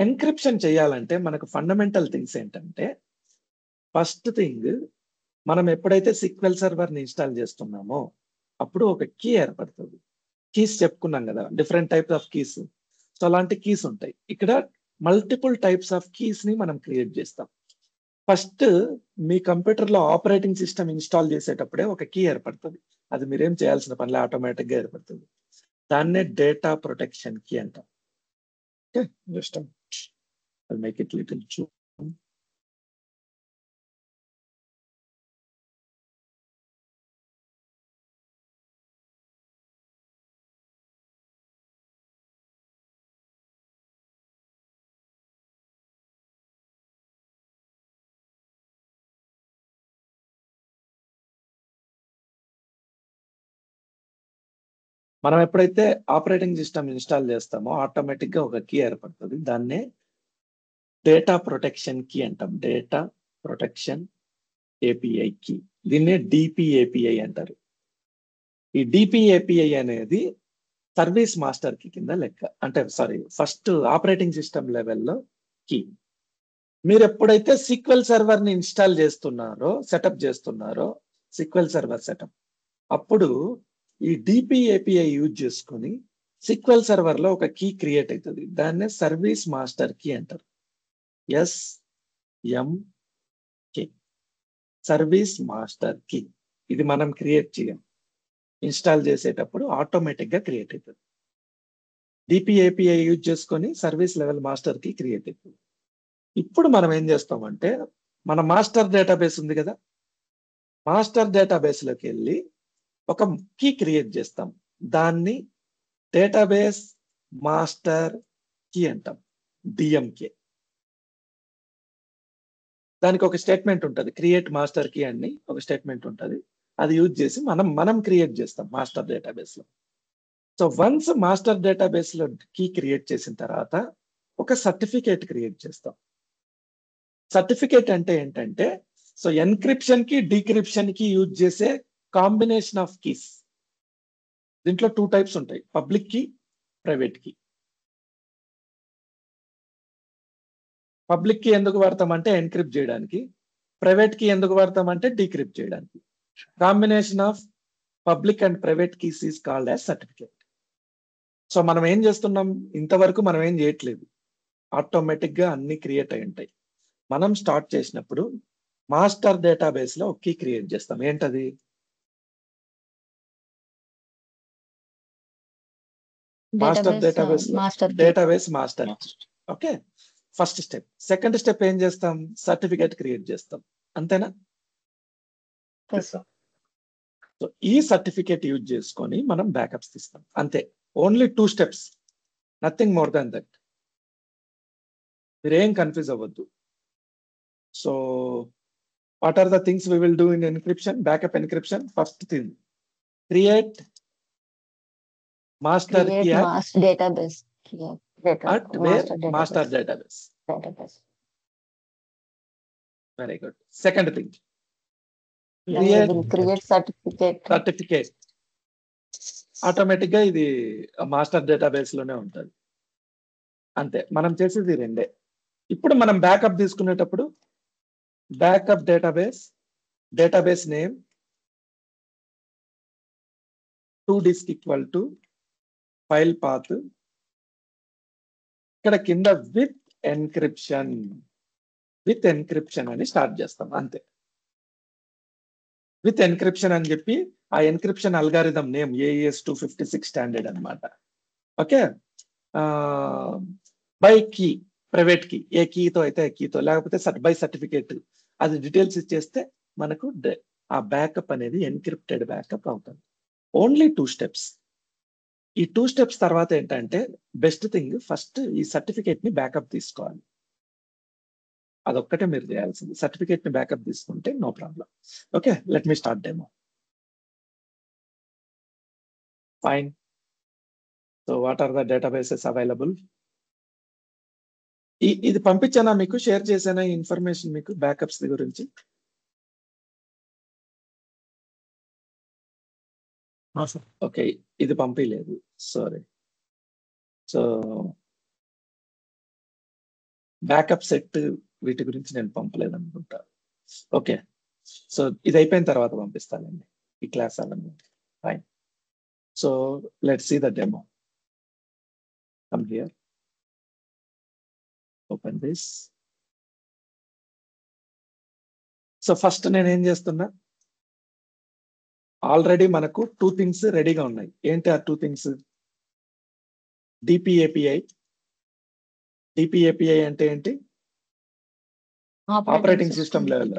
ఎన్క్రిప్షన్ చేయాలంటే మనకు ఫండమెంటల్ థింగ్స్ ఏంటంటే, ఫస్ట్ థింగ్ మనం ఎప్పుడైతే SQL సర్వర్ ని ఇన్స్టాల్ చేస్తున్నామో అప్పుడు ఒక కీ ఏర్పడుతుంది. కీస్ చెప్పుకున్నాం కదా, different types of keys. So అలాంటి కీస్ ఉంటాయి. ఇక్కడ మల్టిపుల్ టైప్స్ ఆఫ్ కీస్ ని మనం క్రియేట్ చేస్తాం. ఫస్ట్ మీ కంప్యూటర్ లో ఆపరేటింగ్ సిస్టమ్ ఇన్స్టాల్ చేసేటప్పుడే ఒక కీ ఏర్పడుతుంది. అది మీరేం చేయాల్సిన పనిలో ఆటోమేటిక్ గా ఏర్పడుతుంది. దాన్నే డేటా ప్రొటెక్షన్ కీ అంటాం. Okay, just I'll make it little zoom. మనం ఎప్పుడైతే ఆపరేటింగ్ సిస్టమ్ ఇన్స్టాల్ చేస్తామో ఆటోమేటిక్ గా ఒక కీ ఏర్పడుతుంది. దాన్నే డేటా ప్రొటెక్షన్ కీ అంటాం. Data protection API key. దీన్నే డిపిఏపిఐ అంటారు. ఈ డిపిఏపిఐ అనేది సర్వీస్ మాస్టర్ కీ కింద లెక్క. అంటే ఫస్ట్ ఆపరేటింగ్ సిస్టమ్ లెవెల్లో కీ. మీరు ఎప్పుడైతే SQL సర్వర్ ని ఇన్స్టాల్ చేస్తున్నారో, సెటప్ చేస్తున్నారో, SQL సర్వర్ సెటప్, అప్పుడు ఈ డిపిఏపిఐ యూజ్ చేసుకుని SQL సర్వర్ లో ఒక కీ క్రియేట్ అవుతుంది. దాన్నే సర్వీస్ మాస్టర్ కీ అంటారు. SMK, service master key. ఇది మనం క్రియేట్ చేయం, ఇన్స్టాల్ చేసేటప్పుడు ఆటోమేటిక్ గా క్రియేట్ అవుతుంది. డిపిఏపిఐ యూజ్ చేసుకొని service level master key create అవుతుంది. ఇప్పుడు మనం ఏం చేస్తామంటే, మన మాస్టర్ డేటాబేస్ ఉంది కదా, మాస్టర్ డేటాబేస్ లోకి వెళ్ళి ఒక కీ క్రియేట్ చేస్తాం. దాన్ని డేటాబేస్ మాస్టర్ కీ అంటాం, డిఎంకే. దానికి ఒక స్టేట్మెంట్ ఉంటుంది, క్రియేట్ మాస్టర్ కీ అని ఒక స్టేట్మెంట్ ఉంటుంది. అది యూజ్ చేసి మనం క్రియేట్ చేస్తాం మాస్టర్ డేటాబేస్ లో. సో వన్స్ మాస్టర్ డేటాబేస్ లో కీ క్రియేట్ చేసిన తర్వాత ఒక సర్టిఫికేట్ క్రియేట్ చేస్తాం. సర్టిఫికేట్ అంటే ఏంటంటే, సో ఎన్క్రిప్షన్ కి డీక్రిప్షన్ కి యూజ్ చేసే కాంబినేషన్ ఆఫ్ కీస్. దీంట్లో 2 టైప్స్ ఉంటాయి, public key, private key. Public కి ఎందుకు వాడతామంటే ఎన్క్రిప్ట్ చేయడానికి, ప్రైవేట్ కి ఎందుకు వాడతామంటే డీక్రిప్ట్ చేయడానికి. Combination of public and private keys is called as certificate. So మనం ఏం చేస్తున్నాం, ఇంతవరకు మనం ఏం చేయట్లేదు, ఆటోమేటిక్ గా అన్ని క్రియేట్ అయి ఉంటాయి. మనం స్టార్ట్ చేసినప్పుడు మాస్టర్ డేటాబేస్ లో ఒక కీ క్రియేట్ చేస్తాం. ఏంటది? Master database master. Okay, first step. Second step ఏం చేస్తాం? సర్టిఫికేట్ క్రియేట్ చేస్తాం. అంతేనా? సో ఈ సర్టిఫికేట్ యూజ్ చేసుకొని మనం బ్యాకప్స్ తీస్తాం. అంతే, only 2 steps, nothing more than that. మీరేం కన్ఫ్యూజ్ అవ్వద్దు. So what are the things we will do in encryption, backup encryption? First thing, create master key database at where master database. Very good. Second thing, create certificate. Automatic గా ఇది master database లోనే ఉంటుంది. అంతే, మనం చేసేది రెండే. ఇప్పుడు మనం బ్యాకప్ తీసుకునేటప్పుడు backup database name to disk equal to file path, ఇక్కడ కింద విత్ ఎన్క్రిప్షన్ అని స్టార్ట్ చేస్తాం. అంతే, విత్ ఎన్క్రిప్షన్ అని చెప్పి ఆ encryption algorithm name AES 256 standard అన్నమాట. Okay, by key, private key, ఏ కీతో అయితే కీతో, లేకపోతే బై సర్టిఫికేట్, అది డీటెయిల్స్ ఇచ్చేస్తే మనకు ఆ బ్యాకప్ అనేది ఎన్క్రిప్టెడ్ బ్యాకప్ అవుతుంది. Only 2 steps. ఈ 2 స్టెప్స్ తర్వాత ఏంటంటే బెస్ట్ థింగ్, ఫస్ట్ ఈ సర్టిఫికేట్ ని బ్యాకప్ తీసుకోవాలి. అదొక్కటే మీరు చేయాల్సింది, సర్టిఫికేట్ ని బ్యాకప్ తీసుకుంటే no problem. Okay, let me start demo. Fine. So what are the databases available? ఇది పంపించానా మీకు, షేర్ చేశానా ఈ ఇన్ఫర్మేషన్ మీకు బ్యాకప్స్ గురించి? ఓకే, ఇది పంపించలేదు, సారీ. సో బ్యాకప్ సెట్ వీటి గురించి నేను పంపలేదు అనుకుంటా. ఓకే, సో ఇది అయిపోయిన తర్వాత పంపిస్తానండి ఈ క్లాస్ అవన్నీ. Fine. So let's see the demo. Come here, open this. So first నేను ఏం చేస్తున్నా, ఆల్రెడీ మనకు 2 థింగ్స్ రెడీగా ఉన్నాయి. ఏంటి ఆ 2 థింగ్స్? DPAPI అంటే ఏంటి? Operating system level.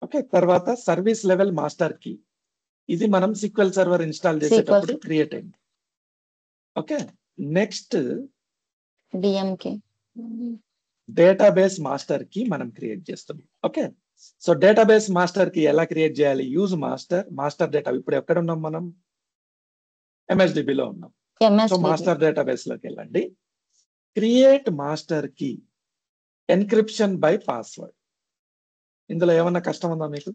ఓకే, తర్వాత సర్వీస్ లెవెల్ మాస్టర్ కీ, ఇది మనం SQL సర్వర్ ఇన్స్టాల్ చేసేటప్పుడు క్రియేట్ అయింది. Okay, next DMK database master key మనం క్రియేట్ చేస్తున్నాం. Okay, so database master key ఎలా క్రియేట్ చేయాలి? Use master data. ఇప్పుడు ఎక్కడ ఉన్నాం మనం? MSDB లో ఉన్నాం. సో మాస్టర్ డేటాబేస్ లోకి వెళ్ళండి, create master key encryption by password. ఇందులో ఏమన్నా కష్టం ఉందా మీకు?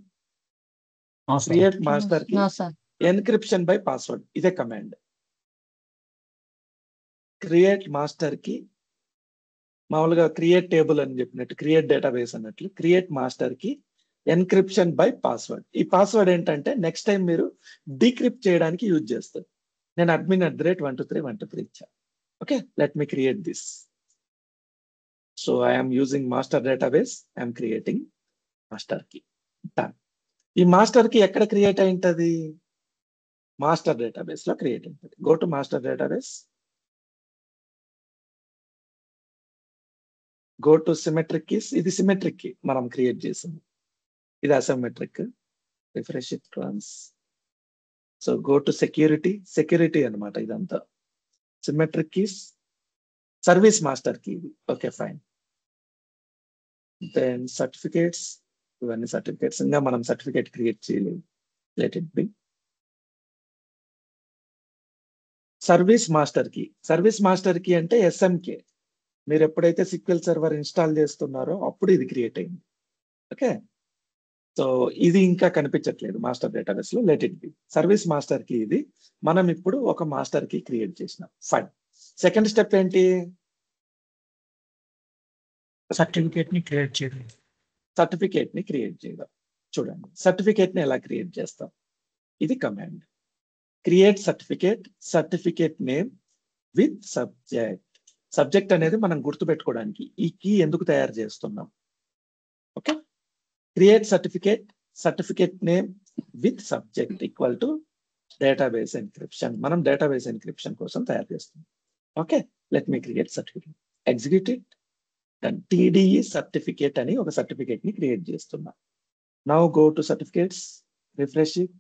Create master key encryption by password, ఇదే కమాండ్. క్రియేట్ మాస్టర్ కీ, మామూలుగా క్రియేట్ టేబుల్ అని చెప్పినట్టు, క్రియేట్ డేటాబేస్ అన్నట్లు, create master key encryption by password. ఈ పాస్వర్డ్ ఏంటంటే నెక్స్ట్ టైం మీరు డీక్రిప్ట్ చేయడానికి యూజ్ చేస్తారు. నేను admin@123 ఇచ్చా. Okay, let me create this. So I'm using master database, I'm creating master key. ఈ మాస్టర్ కీ ఎక్కడ క్రియేట్ అయి ఉంటుంది? మాస్టర్ డేటాబేస్ లో క్రియేట్ అవుతుంది. Go to master database, go to symmetric keys. ఇది సిమెట్రిక్ కీ మనం create చేసింది, ఇది asymmetric. Refresh it once. So go to security అన్నమాట ఇదంతా. Symmetric keys, service master key ఇది. Okay, fine. దెన్ సర్టిఫికేట్స్, ఇవన్నీ సర్టిఫికేట్స్. ఇంకా మనం సర్టిఫికేట్ క్రియేట్ చేయలేదు, let it be. Service master key అంటే SMK. మీరు ఎప్పుడైతే SQL సర్వర్ ఇన్స్టాల్ చేస్తున్నారో అప్పుడు ఇది క్రియేట్ అయింది. ఓకే, సో ఇది ఇంకా కనిపించట్లేదు మాస్టర్ డేటాబేస్ లో, let it be. Service master key ఇది. మనం ఇప్పుడు ఒక మాస్టర్ కీ క్రియేట్ చేసినాం. ఫైన్. సెకండ్ స్టెప్ ఏంటి? సర్టిఫికేట్ ని క్రియేట్ చేయడం. సర్టిఫికేట్ ని క్రియేట్ చేయడం. చూడండి సర్టిఫికేట్ ని ఎలా క్రియేట్ చేస్తాం. ఇది command. Create certificate, certificate name with subject. Subject అనేది మనం గుర్తుపెట్టుకోవడానికి ఈ కీ ఎందుకు తయారు చేస్తున్నాం. Okay, create certificate, certificate name with subject equal to database encryption. మనం డేటాబేస్ ఎన్క్రిప్షన్ కోసం తయారు చేస్తున్నాం. Okay, let me create certificate. Execute it. TDE certificate అని ఒక సర్టిఫికేట్ ని క్రియేట్ చేస్తున్నా. Now go to certificates, refresh it,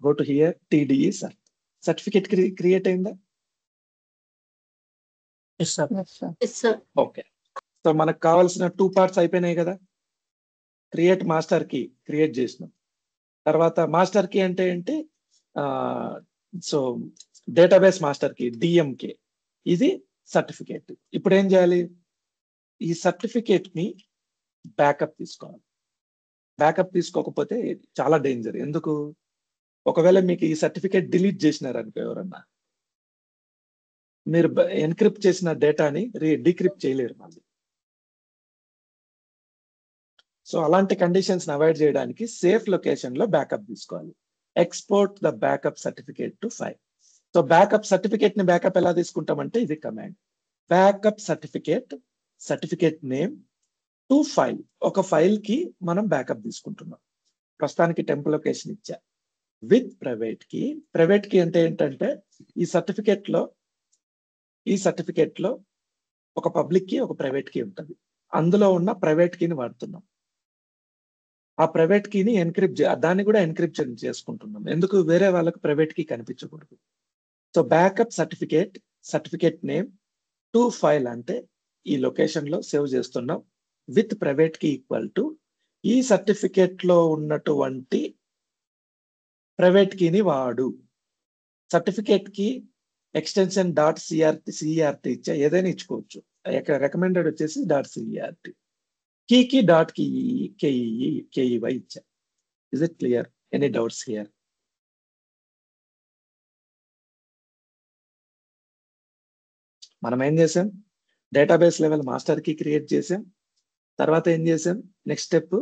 go to here TDE certificate create అయిందా? Yes sir. Okay, so మనకు కావాల్సిన 2 పార్ట్స్ అయిపోయినాయి కదా. క్రియేట్ మాస్టర్ కి క్రియేట్ చేసినాం. తర్వాత మాస్టర్ కి అంటే ఏంటి, సో డేటాబేస్ మాస్టర్ కి DMK. ఇది సర్టిఫికేట్. ఇప్పుడు ఏం చేయాలి, ఈ సర్టిఫికేట్ ని బ్యాకప్ తీసుకోవాలి. బ్యాకప్ తీసుకోకపోతే చాలా డేంజర్. ఎందుకు, ఒకవేళ మీకు ఈ సర్టిఫికేట్ డిలీట్ చేసినారనుకో ఎవరన్నా, మీరు ఎన్క్రిప్ట్ చేసిన డేటాని డీక్రిప్ట్ చేయలేరు మళ్ళీ. సో అలాంటి కండిషన్స్ అవాయిడ్ చేయడానికి సేఫ్ లొకేషన్ లో బ్యాకప్ తీసుకోవాలి. Export the backup certificate to file. So backup certificate ని బ్యాకప్ ఎలా తీసుకుంటామంటే ఇది command. Backup certificate, certificate name to file. ఒక ఫైల్ కి మనం బ్యాకప్ తీసుకుంటున్నాం. ప్రస్తుతానికి టెంప్ లొకేషన్ ఇచ్చా. విత్ ప్రైవేట్ కి. ప్రైవేట్ కి అంటే ఏంటంటే ఈ సర్టిఫికేట్ లో ఒక పబ్లిక్ కి ఒక ప్రైవేట్ కి ఉంటుంది. అందులో ఉన్న ప్రైవేట్ కీని వాడుతున్నాం. ఆ ప్రైవేట్ కీని దాన్ని కూడా ఎన్క్రిప్షన్ చేసుకుంటున్నాం. ఎందుకు, వేరే వాళ్ళకి ప్రైవేట్ కీ కనిపించకూడదు. So backup certificate, certificate name to file అంటే ఈ లొకేషన్ లో సేవ్ చేస్తున్నాం. With private key equal to ఈ సర్టిఫికేట్ లో ఉన్నటువంటి ప్రైవేట్ కీని వాడు. సర్టిఫికేట్ కి ఎక్స్టెన్షన్ .crt ఇచ్చా, ఏదైనా ఇచ్చుకోవచ్చు. రికమెండెడ్ వచ్చేసి .cert. కీకి .key ఇచ్చా. Is it clear? Any doubts here? మనం ఏం చేసాం, డేటాబేస్ లెవెల్ మాస్టర్ కి క్రియేట్ చేసాం. తర్వాత ఏం చేసాం, నెక్స్ట్ స్టెప్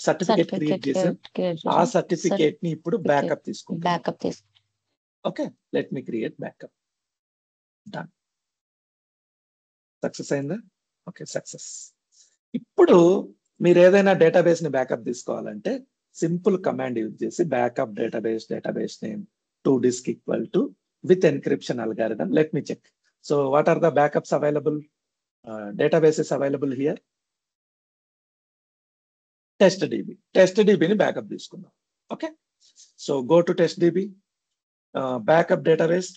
సర్టిఫికేట్ క్రియేట్ చేసాం. ఆ సర్టిఫికేట్ ని ఇప్పుడు బ్యాకప్ తీసుకుంటాం. Okay, let me create backup. Done. Success అయిందా? Okay, success. ఇప్పుడు మీరు ఏదైనా డేటాబేస్ ని బ్యాకప్ తీసుకోవాలంటే సింపుల్ కమాండ్ యూజ్ చేసి backup database name to disk equal to with encryption algorithm. Let me check. So what are the backups available, databases available here? TestDB ని backup తీసుకుందాం. Okay, so go to TestDB, backup database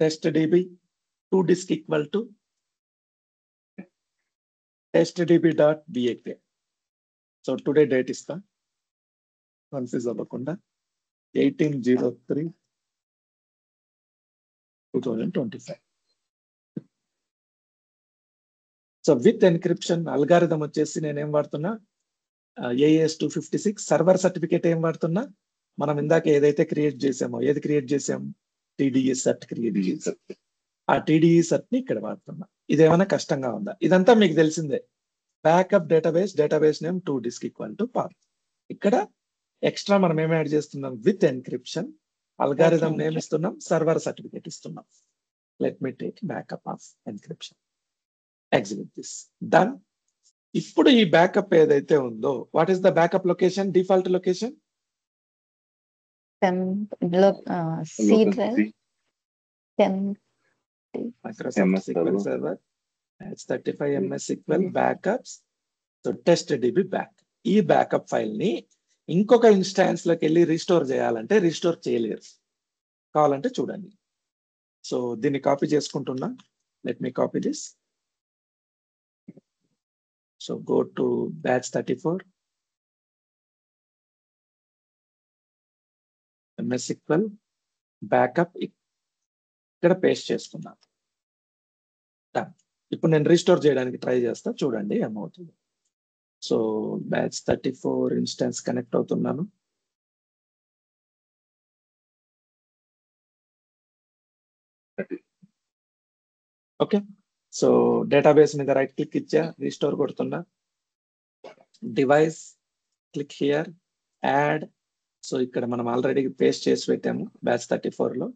TestDB to disk equal to testdb.bak. So today date ఇస్తా, confuse అవ్వకుండా, 18/03/2025. So with encryption algorithm వచ్చేసి నేనేం వాడుతున్నా, AES-256. Server certificate ఏం వాడుతున్నా, మనం ఇందాక ఏదైతే క్రియేట్ చేసామో, ఏది క్రియేట్ చేసాం, TDE cert క్రియేట్ చేసాం. ఆ TDE cert ని ఇక్కడ వాడుతున్నా. ఇదేమైనా కష్టంగా ఉందా? ఇదంతా మీకు తెలిసిందే. Backup database name to disk equal to path. ఇక్కడ ఎక్స్ట్రా మనం ఏం యాడ్ చేస్తున్నాం, విత్ ఎన్క్రిప్షన్ అల్గారిథం నేమ్ ఇస్తున్నాం, సర్వర్ సర్టిఫికేట్ ఇస్తున్నాం. Let me take backup of encryption. Execute this. Done. ఇప్పుడు ఈ బ్యాకప్ ఏదైతే ఉందో, what is the backup location, default location? Microsoft SQL Server, H35 MS SQL backups. So TestDB back. ఈ backup file ని ఇంకొక instance లోకి వెళ్ళి రిస్టోర్ చేయాలంటే రిస్టోర్ చేయలేరు. కావాలంటే చూడండి. సో దీన్ని కాపీ చేసుకుంటున్నా. Let me copy this. So go to batch 34, MS SQL backup ఇక్కడ పేస్ట్ చేస్తున్నా. ఇప్పుడు నేను రిస్టోర్ చేయడానికి ట్రై చేస్తా, చూడండి ఏమవుతుంది. సో batch 34 ఇన్స్టాన్స్ కనెక్ట్ అవుతున్నాను. ఓకే, సో డేటాబేస్ మీద రైట్ క్లిక్ ఇచ్చా, రీస్టోర్ కొడుతున్నా, device, click here, add. So ఇక్కడ మనం ఆల్రెడీ పేస్ట్ చేసి పెట్టాము బ్యాచ్ 34 లో.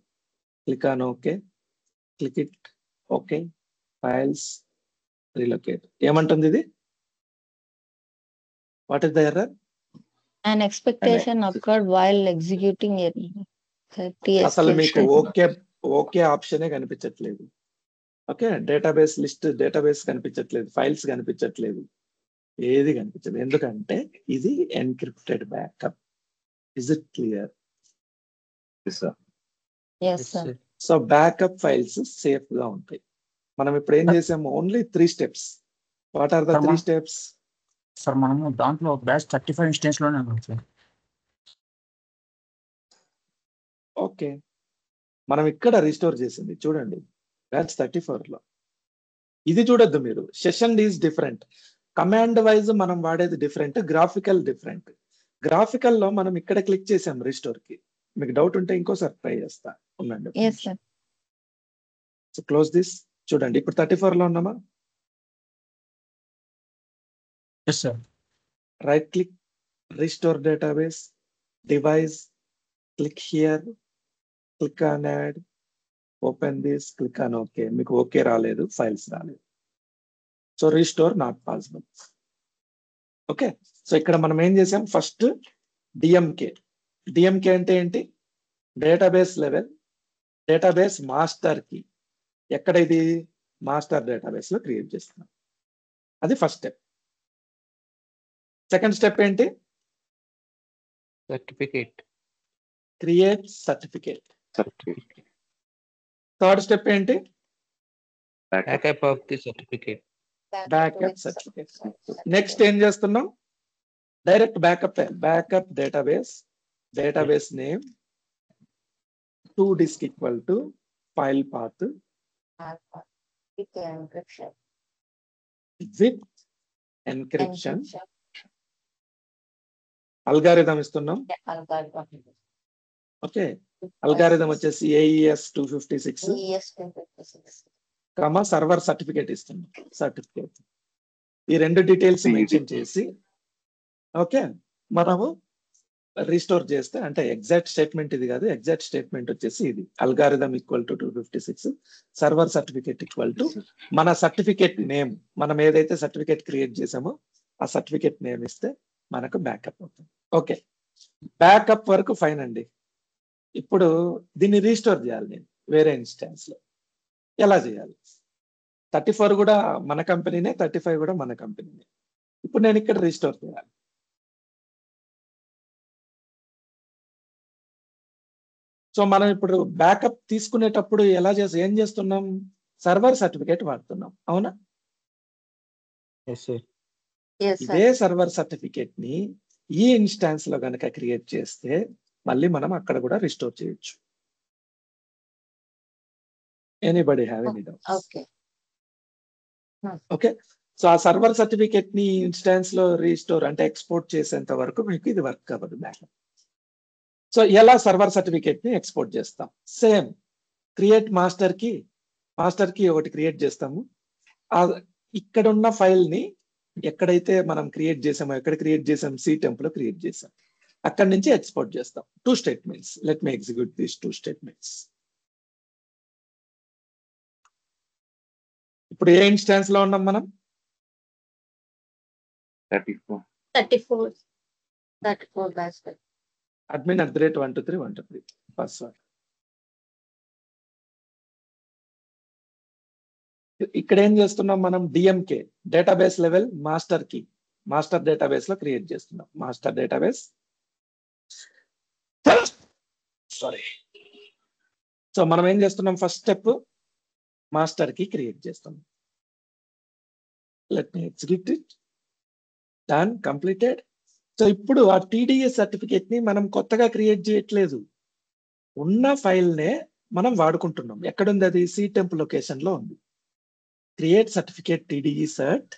Click on okay, click it, okay, files, relocate. ఏమంటుంది ఇది? What is the error? An expectation occurred while executing a అసలు TSQL మీకు statement. ఓకే ఆప్షనే కనిపించట్లేదు. ఓకే, డేటాబేస్ లిస్ట్, డేటాబేస్ కనిపించట్లేదు, ఫైల్స్ కనిపించట్లేదు, ఏది కనిపించదు. ఎందుకంటే ఇది encrypted backup. Is it clear? Yes, sir. So backup files safe గా ఉంటాయి. మనం ఇప్పుడు ఏం చేసాము? Only 3 steps. What are the 3 steps? Sir మనము దాంట్లో బ్యాచ్ 35 ఇన్స్టెన్స్ లోనే ఉన్నాం సార్. ఓకే, మనం ఇక్కడ రిస్టోర్ చేసింది చూడండి బ్యాచ్ 34 లో. ఇది చూడొద్దు మీరు. Session is different, command wise మనం వాడేది డిఫరెంట్, గ్రాఫికల్ డిఫరెంట్. గ్రాఫికల్ లో మనం ఇక్కడ క్లిక్ చేసాం రిస్టోర్ కి. మీకు డౌట్ ఉంటే ఇంకోసారి ట్రై చేస్తా ఉండండి. Yes, sir. So close this. చూడండి ఇప్పుడు 34 లో ఉన్నామా? Yes sir. Right click, restore database, device, click here, click on add, open this, click on okay. మీకు ఓకే రాలేదు, ఫైల్స్ రాలేదు. So restore not possible. Okay, so ఇక్కడ మనం ఏం చేసాం? First DMK. డిఎంకే అంటే ఏంటి? డేటాబేస్ లెవెల్, డేటాబేస్ మాస్టర్ కి. ఎక్కడ ఇది? మాస్టర్ డేటాబేస్ లో క్రియేట్ చేస్తున్నాం. అది ఫస్ట్ స్టెప్. సెకండ్ స్టెప్ ఏంటి? Certificate. Create certificate. Third step ఏంటి? Backup of the certificate. Backup certificate. Next ఏం చేస్తున్నాం? Direct backup database, database name, to disk equal to file path With encryption. With encryption. Algorithm ఇస్తున్నాం. Algorithm. Okay, algorithm వచ్చేసి AES 256, Yes, 256. Server certificate ఇస్తున్నాం. Certificate ఈ 2 details mention చేసి okay మనము restore చేస్తే, అంటే ఎగ్జాక్ట్ స్టేట్మెంట్ ఇది కాదు, ఎగ్జాక్ట్ స్టేట్మెంట్ వచ్చేసి ఇది. Algorithm equal to 256, server certificate equal to మన సర్టిఫికేట్ నేమ్. మనం ఏదైతే సర్టిఫికేట్ క్రియేట్ చేసామో ఆ సర్టిఫికేట్ నేమ్ ఇస్తే మనకు బ్యాకప్ అవుతుంది. ఓకే, బ్యాకప్ వరకు ఫైన్ అండి. ఇప్పుడు దీన్ని రీస్టోర్ చేయాలి నేను వేరే ఇన్స్టాన్స్ లో. ఎలా చేయాలి? 34 కూడా మన కంపెనీనే, 35 కూడా మన కంపెనీనే. ఇప్పుడు నేను ఇక్కడ రీస్టోర్ చేయాలి. సో మనం ఇప్పుడు బ్యాకప్ తీసుకునేటప్పుడు ఏం చేస్తున్నాం? సర్వర్ సర్టిఫికేట్ వాడుతున్నాం, అవునా? Yes, sir. Yes, sir. ఇదే సర్వర్ సర్టిఫికేట్ ని ఈ ఇన్స్టాన్స్ లో కనుక క్రియేట్ చేస్తే మళ్ళీ మనం అక్కడ కూడా రిస్టోర్ చేయొచ్చు. Anybody have any doubts? Okay. Okay, so ఆ సర్వర్ సర్టిఫికేట్ ని ఇన్స్టాన్స్ లో రీస్టోర్ అంటే ఎక్స్పోర్ట్ చేసేంత వరకు మీకు ఇది వర్క్ అవ్వదు బ్యాకప్. సో ఎలా సర్వర్ సర్టిఫికేట్ ని ఎక్స్పోర్ట్ చేస్తాం? సేమ్ క్రియేట్ మాస్టర్ కి ఒకటి క్రియేట్ చేస్తాము. ఇక్కడ ఉన్న ఫైల్ ని ఎక్కడైతే మనం క్రియేట్ చేసామో, ఎక్కడ క్రియేట్ చేసాం? సి టెంప్ లో క్రియేట్ చేసాం. అక్కడి నుంచి ఎక్స్పోర్ట్ చేస్తాం. 2 statements. Let me execute these 2 statements. ఇప్పుడు ఏ ఇన్స్టాన్స్ లో ఉన్నాం మనం? 34. 34 basket. admin @123 password. ఇక్కడ ఏం చేస్తున్నాం మనం? డిఎంకే డేటాబేస్ లెవెల్ మాస్టర్ కి, మాస్టర్ డేటాబేస్ లో క్రియేట్ చేస్తున్నాం. Master database, sorry. సో మనం ఏం చేస్తున్నాం? ఫస్ట్ స్టెప్ మాస్టర్ కి క్రియేట్ చేస్తున్నాం. Let me execute it. Done, completed. So ఇప్పుడు ఆ టీడీఎస్ సర్టిఫికేట్ ని మనం కొత్తగా క్రియేట్ చేయట్లేదు, ఉన్న ఫైల్ నే మనం వాడుకుంటున్నాం. ఎక్కడుంది అది? సి టెంప్ లొకేషన్ లో ఉంది. Create certificate TDE cert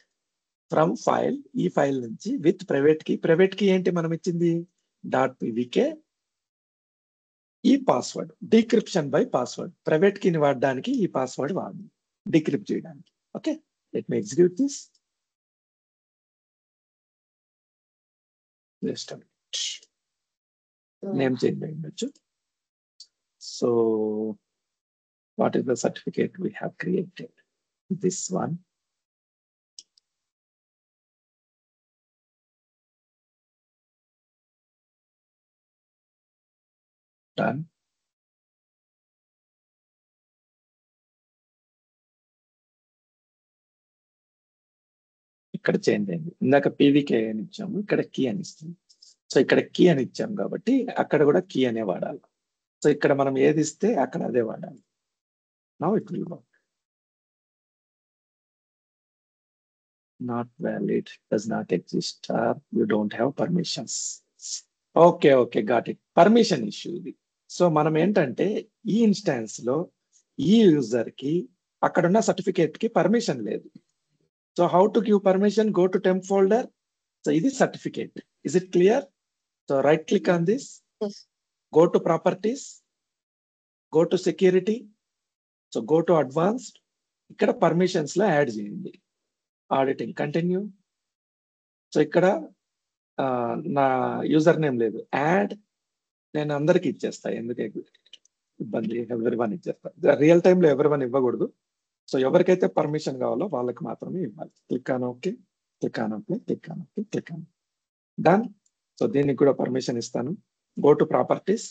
from file, ఈ ఫైల్ నుంచి with private key. Private key ఏంటి మనం ఇచ్చింది? .pvk. ఈ password decryption by password. Private కీని వాడడానికి ఈ పాస్వర్డ్ వాడండి డిక్రిప్ట్ చేయడానికి. Okay, let me execute this. Just a minute. Name change అయ్యిండొచ్చు. So what is the certificate we have created? This one. Done. ఇక్కడ చేంజ్ అయింది. ఇందాక పీవీకే అని ఇచ్చాము, ఇక్కడ కీ అని ఇస్తుంది. సో ఇక్కడ కీ అని ఇచ్చాం కాబట్టి అక్కడ కూడా కీ అనే వాడాలి. సో ఇక్కడ మనం ఏది ఇస్తే అక్కడ అదే వాడాలి. Now it will work. Not valid, does not exist, or you don't have permissions. Okay, got it. Permission issue ఇది. సో మనం ఏంటంటే ఈ ఇన్స్టాన్స్ లో ఈ యూజర్ కి అక్కడ ఉన్న సర్టిఫికేట్ కి పర్మిషన్ లేదు. So how to give permission? Go to temp folder. So ఇది certificate. Is it clear? So right click on this, go to properties, go to security, so go to advanced. ఇక్కడ permissions లో add చేయండి. Auditing continue. So ఇక్కడ నా user name లేదు, add. నేను అందరికి ఇచ్చేస్తా, ఎందుకు ఇబ్బంది, ఎవరివన్ ఇచ్చేస్తా. రియల్ టైంలో ఎవరివన్ ఇవ్వకూడదు. సో ఎవరికైతే పర్మిషన్ కావాలో వాళ్ళకి మాత్రమే ఇవ్వాలి. Click on okay, click on okay, click on okay, click on done. So దీనికి కూడా పర్మిషన్ ఇస్తాను. Go to properties.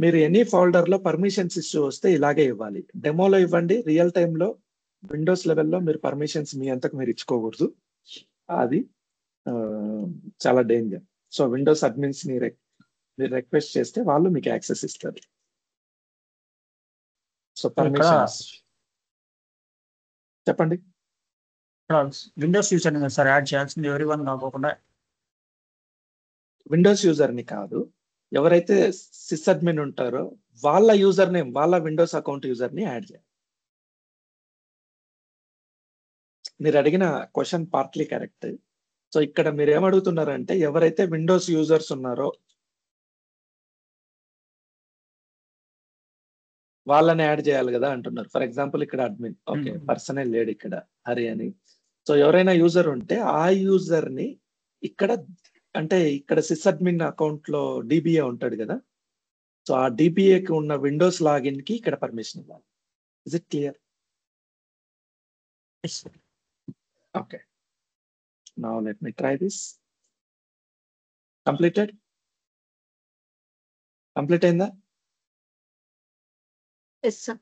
మీరు ఎనీ ఫోల్డర్ లో పర్మిషన్స్ ఇష్యూ వస్తే ఇలాగే ఇవ్వాలి. డెమోలో ఇవ్వండి. రియల్ టైంలో విండోస్ లెవెల్లో మీరు పర్మిషన్స్ మీ అంతకు మీరు ఇచ్చుకోకూడదు. అది చాలా డేంజర్. సో విండోస్ అడ్మిన్స్ ని మీరు రిక్వెస్ట్ చేస్తే వాళ్ళు మీకు యాక్సెస్ ఇస్తారు. సో పర్మిషన్స్ చెప్పండి. విండోస్ యూజర్ సార్ యాడ్ చేయాల్సింది, ఎవరివన్ కాకుండా. విండోస్ యూజర్ ని కాదు, ఎవరైతే సిస్ అడ్మిన్ ఉంటారో వాళ్ళ యూజర్ నేమ్, వాళ్ళ విండోస్ అకౌంట్ యూజర్ ని యాడ్ చేయాలి. మీరు అడిగిన క్వశ్చన్ పార్ట్లీ కరెక్ట్. సో ఇక్కడ మీరు ఏమడుగుతున్నారంటే ఎవరైతే విండోస్ యూజర్స్ ఉన్నారో వాళ్ళని యాడ్ చేయాలి కదా అంటున్నారు. ఫర్ ఎగ్జాంపుల్ ఇక్కడ అడ్మిన్, ఓకే, పర్సనల్ లేడు ఇక్కడ, హరి అని. సో ఎవరైనా యూజర్ ఉంటే ఆ యూజర్ ని ఇక్కడ, అంటే ఇక్కడ సిస్ అడ్మిన్ అకౌంట్ లో డిబిఏ ఉంటాడు కదా, సో ఆ డిబిఏకి ఉన్న విండోస్ లాగిన్ కి ఇక్కడ పర్మిషన్ ఇవ్వాలి. Is it clear? Okay. Now let me try this. Completed? Complete అయిందా? Yes, sir.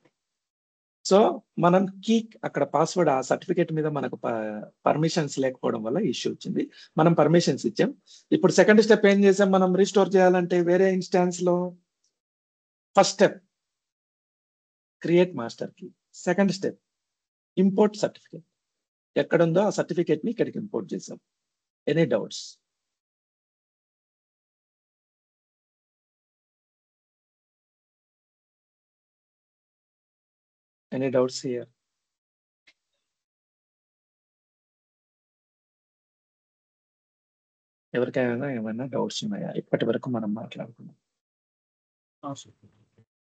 సో మనం కీ అక్కడ పాస్వర్డ్, ఆ సర్టిఫికేట్ మీద మనకు పర్మిషన్స్ లేకపోవడం వల్ల ఇష్యూ వచ్చింది. మనం పర్మిషన్స్ ఇచ్చాం. ఇప్పుడు సెకండ్ స్టెప్ ఏం చేసాం? మనం రీస్టోర్ చేయాలంటే వేరే ఇన్స్టాన్స్ లో first step create master key, second step import certificate. ఎక్కడుందో ఆ సర్టిఫికేట్ ని ఇక్కడికి ఇంపోర్ట్ చేసాం. Any doubts? Any doubts here? ఎవరికైనా ఏమైనా డౌట్స్ ఉన్నాయా? ఇప్పటి వరకు మనం మాట్లాడుకున్నాం.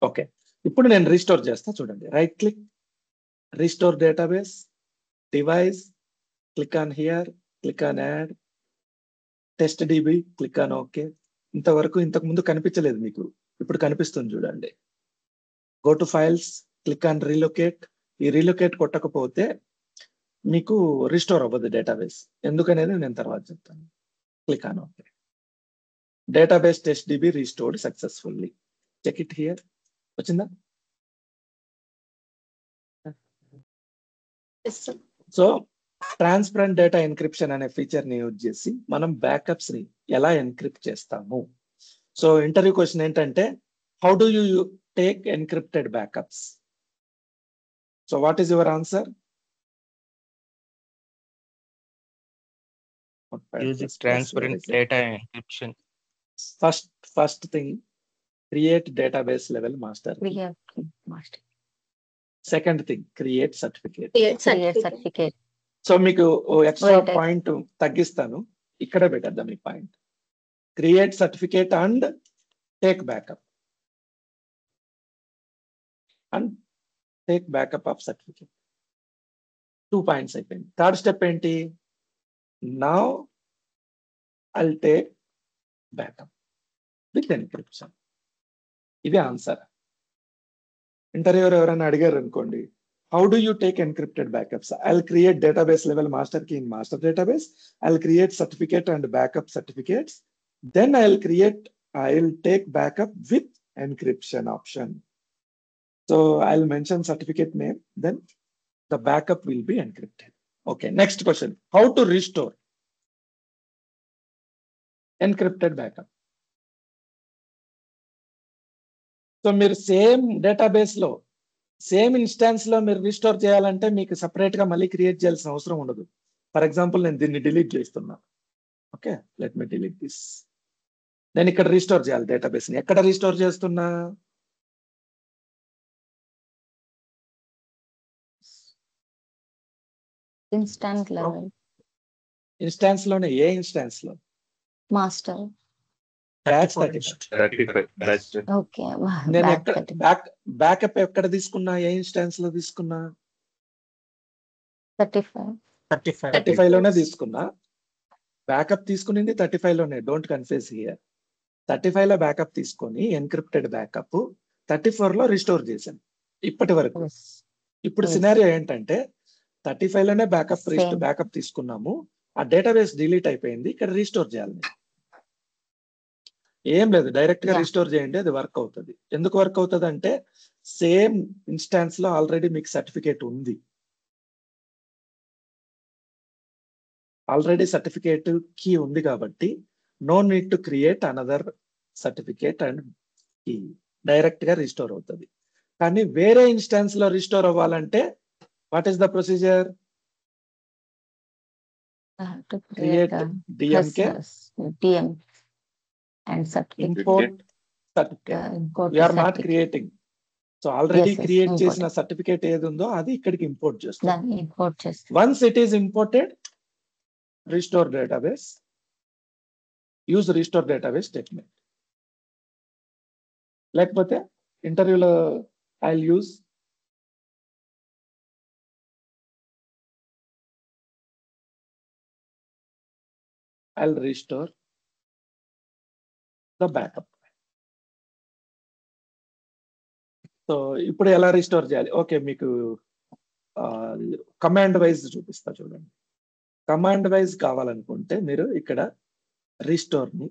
ఓకే, ఇప్పుడు నేను రీస్టోర్ చేస్తా చూడండి. Right click, restore database, device, click on here, click on add, test DB, click on okay. ఇంతవరకు ఇంతకు ముందు కనిపించలేదు మీకు, ఇప్పుడు కనిపిస్తుంది చూడండి. Go to files, click on relocate. ఈ రీలొకేట్ కొట్టకపోతే మీకు రీస్టోర్ అవ్వదు డేటాబేస్, ఎందుకనేది నేను తర్వాత చెప్తాను. Click on okay. Database test DB restored successfully. Check it here. వచ్చిందా? సో ట్రాన్స్పరెంట్ డేటా ఎన్క్రిప్షన్ అనే ఫీచర్ ని యూజ్ చేసి మనం బ్యాకప్స్ ని ఎలా ఎన్క్రిప్ట్ చేస్తాము. సో ఇంటర్వ్యూ క్వశ్చన్ ఏంటంటే, how do you take encrypted backups? So what is your answer? Using transparent data encryption. First thing, create database level master key. Master. Second thing, create certificate. Create certificate. So మీకు extra Wait. Point తగ్గిస్తాను, ఇక్కడ పెట్టద్దాం ఈ point. Create certificate and take backup. And take backup of certificate. 2 points అయిపోయింది. Third step ఏంటి? Now I'll take backup with encryption. ఇది answer. Interviewer ఎవరైనా అడిగారు అనుకోండి, how do you take encrypted backups? I'll create database level master key in master database. I'll create certificate and backup certificates. Then I'll take backup with encryption option. So I'll mention certificate name, then the backup will be encrypted. Okay, next question. How to restore encrypted backup? So మీరు same database లో same instance లో మీరు restore చేయాలంటే మీకు separate గా మళ్ళీ create చేయాల్సిన అవసరం ఉండదు. ఫర్ ఎగ్జాంపుల్ నేను దీన్ని డిలీట్ చేస్తున్నా. Okay, let me delete this. నేను ఇక్కడ రిస్టోర్ చేయాలి డేటాబేస్ ని. ఎక్కడ రిస్టోర్ చేస్తున్నా? ఇన్స్టాంట్ లెవెల్ ఇన్స్టాన్స్ లోనే. ఏ ఇన్స్టాన్స్ లో? మాస్టర్. బ్యాచ్ 35. ఓకే, నేను ఎక్కడ బ్యాకప్ ఎక్కడ తీసుకున్నా? ఏ ఇన్స్టాన్స్ లో తీసుకున్నా? 35 లోనే తీసుకున్నా. బ్యాకప్ తీసుకునింది 35 లోనే. Don't confuse here. 35 లో బ్యాకప్ తీసుకొని ఎన్క్రిప్టెడ్ బ్యాకప్ 34 లో రిస్టోర్ చేశాను ఇప్పటి వరకు. ఇప్పుడు సినారియో ఏంటంటే 35 లోనే బ్యాకప్ తీసుకున్నాము. ఆ డేటాబేస్ డిలీట్ అయిపోయింది. ఇక్కడ రీస్టోర్ చేయాలి. ఏం లేదు, డైరెక్ట్ గా రిస్టోర్ చేయండి, అది వర్క్ అవుతుంది. ఎందుకు వర్క్ అవుతుంది అంటే సేమ్ ఇన్స్టాన్స్ లో ఆల్రెడీ మీకు సర్టిఫికేట్ ఉంది. ఆల్రెడీ సర్టిఫికేట్ కీ ఉంది కాబట్టి no need to create another certificate and key. Direct గా రిస్టోర్ అవుతుంది. కానీ వేరే ఇన్స్టాన్స్ లో రిస్టోర్ అవ్వాలంటే what is the procedure? Create DMK and certificate. import certificate. We are not creating. So already create చేసిన certificate ఏది ఉందో అది ఇక్కడికి ఇంపోర్ట్ చేస్తాం. Once it is imported, restore database. Use restore database technique. లేకపోతే ఇంటర్వ్యూలో I'll use I'll restore the backup. So ఇప్పుడు ఎలా రిస్టోర్ చేయాలి? ఓకే, మీకు కమాండ్ వైజ్ చూపిస్తా చూడండి. కమాండ్ వైజ్ కావాలనుకుంటే మీరు ఇక్కడ రిస్టోర్ ని,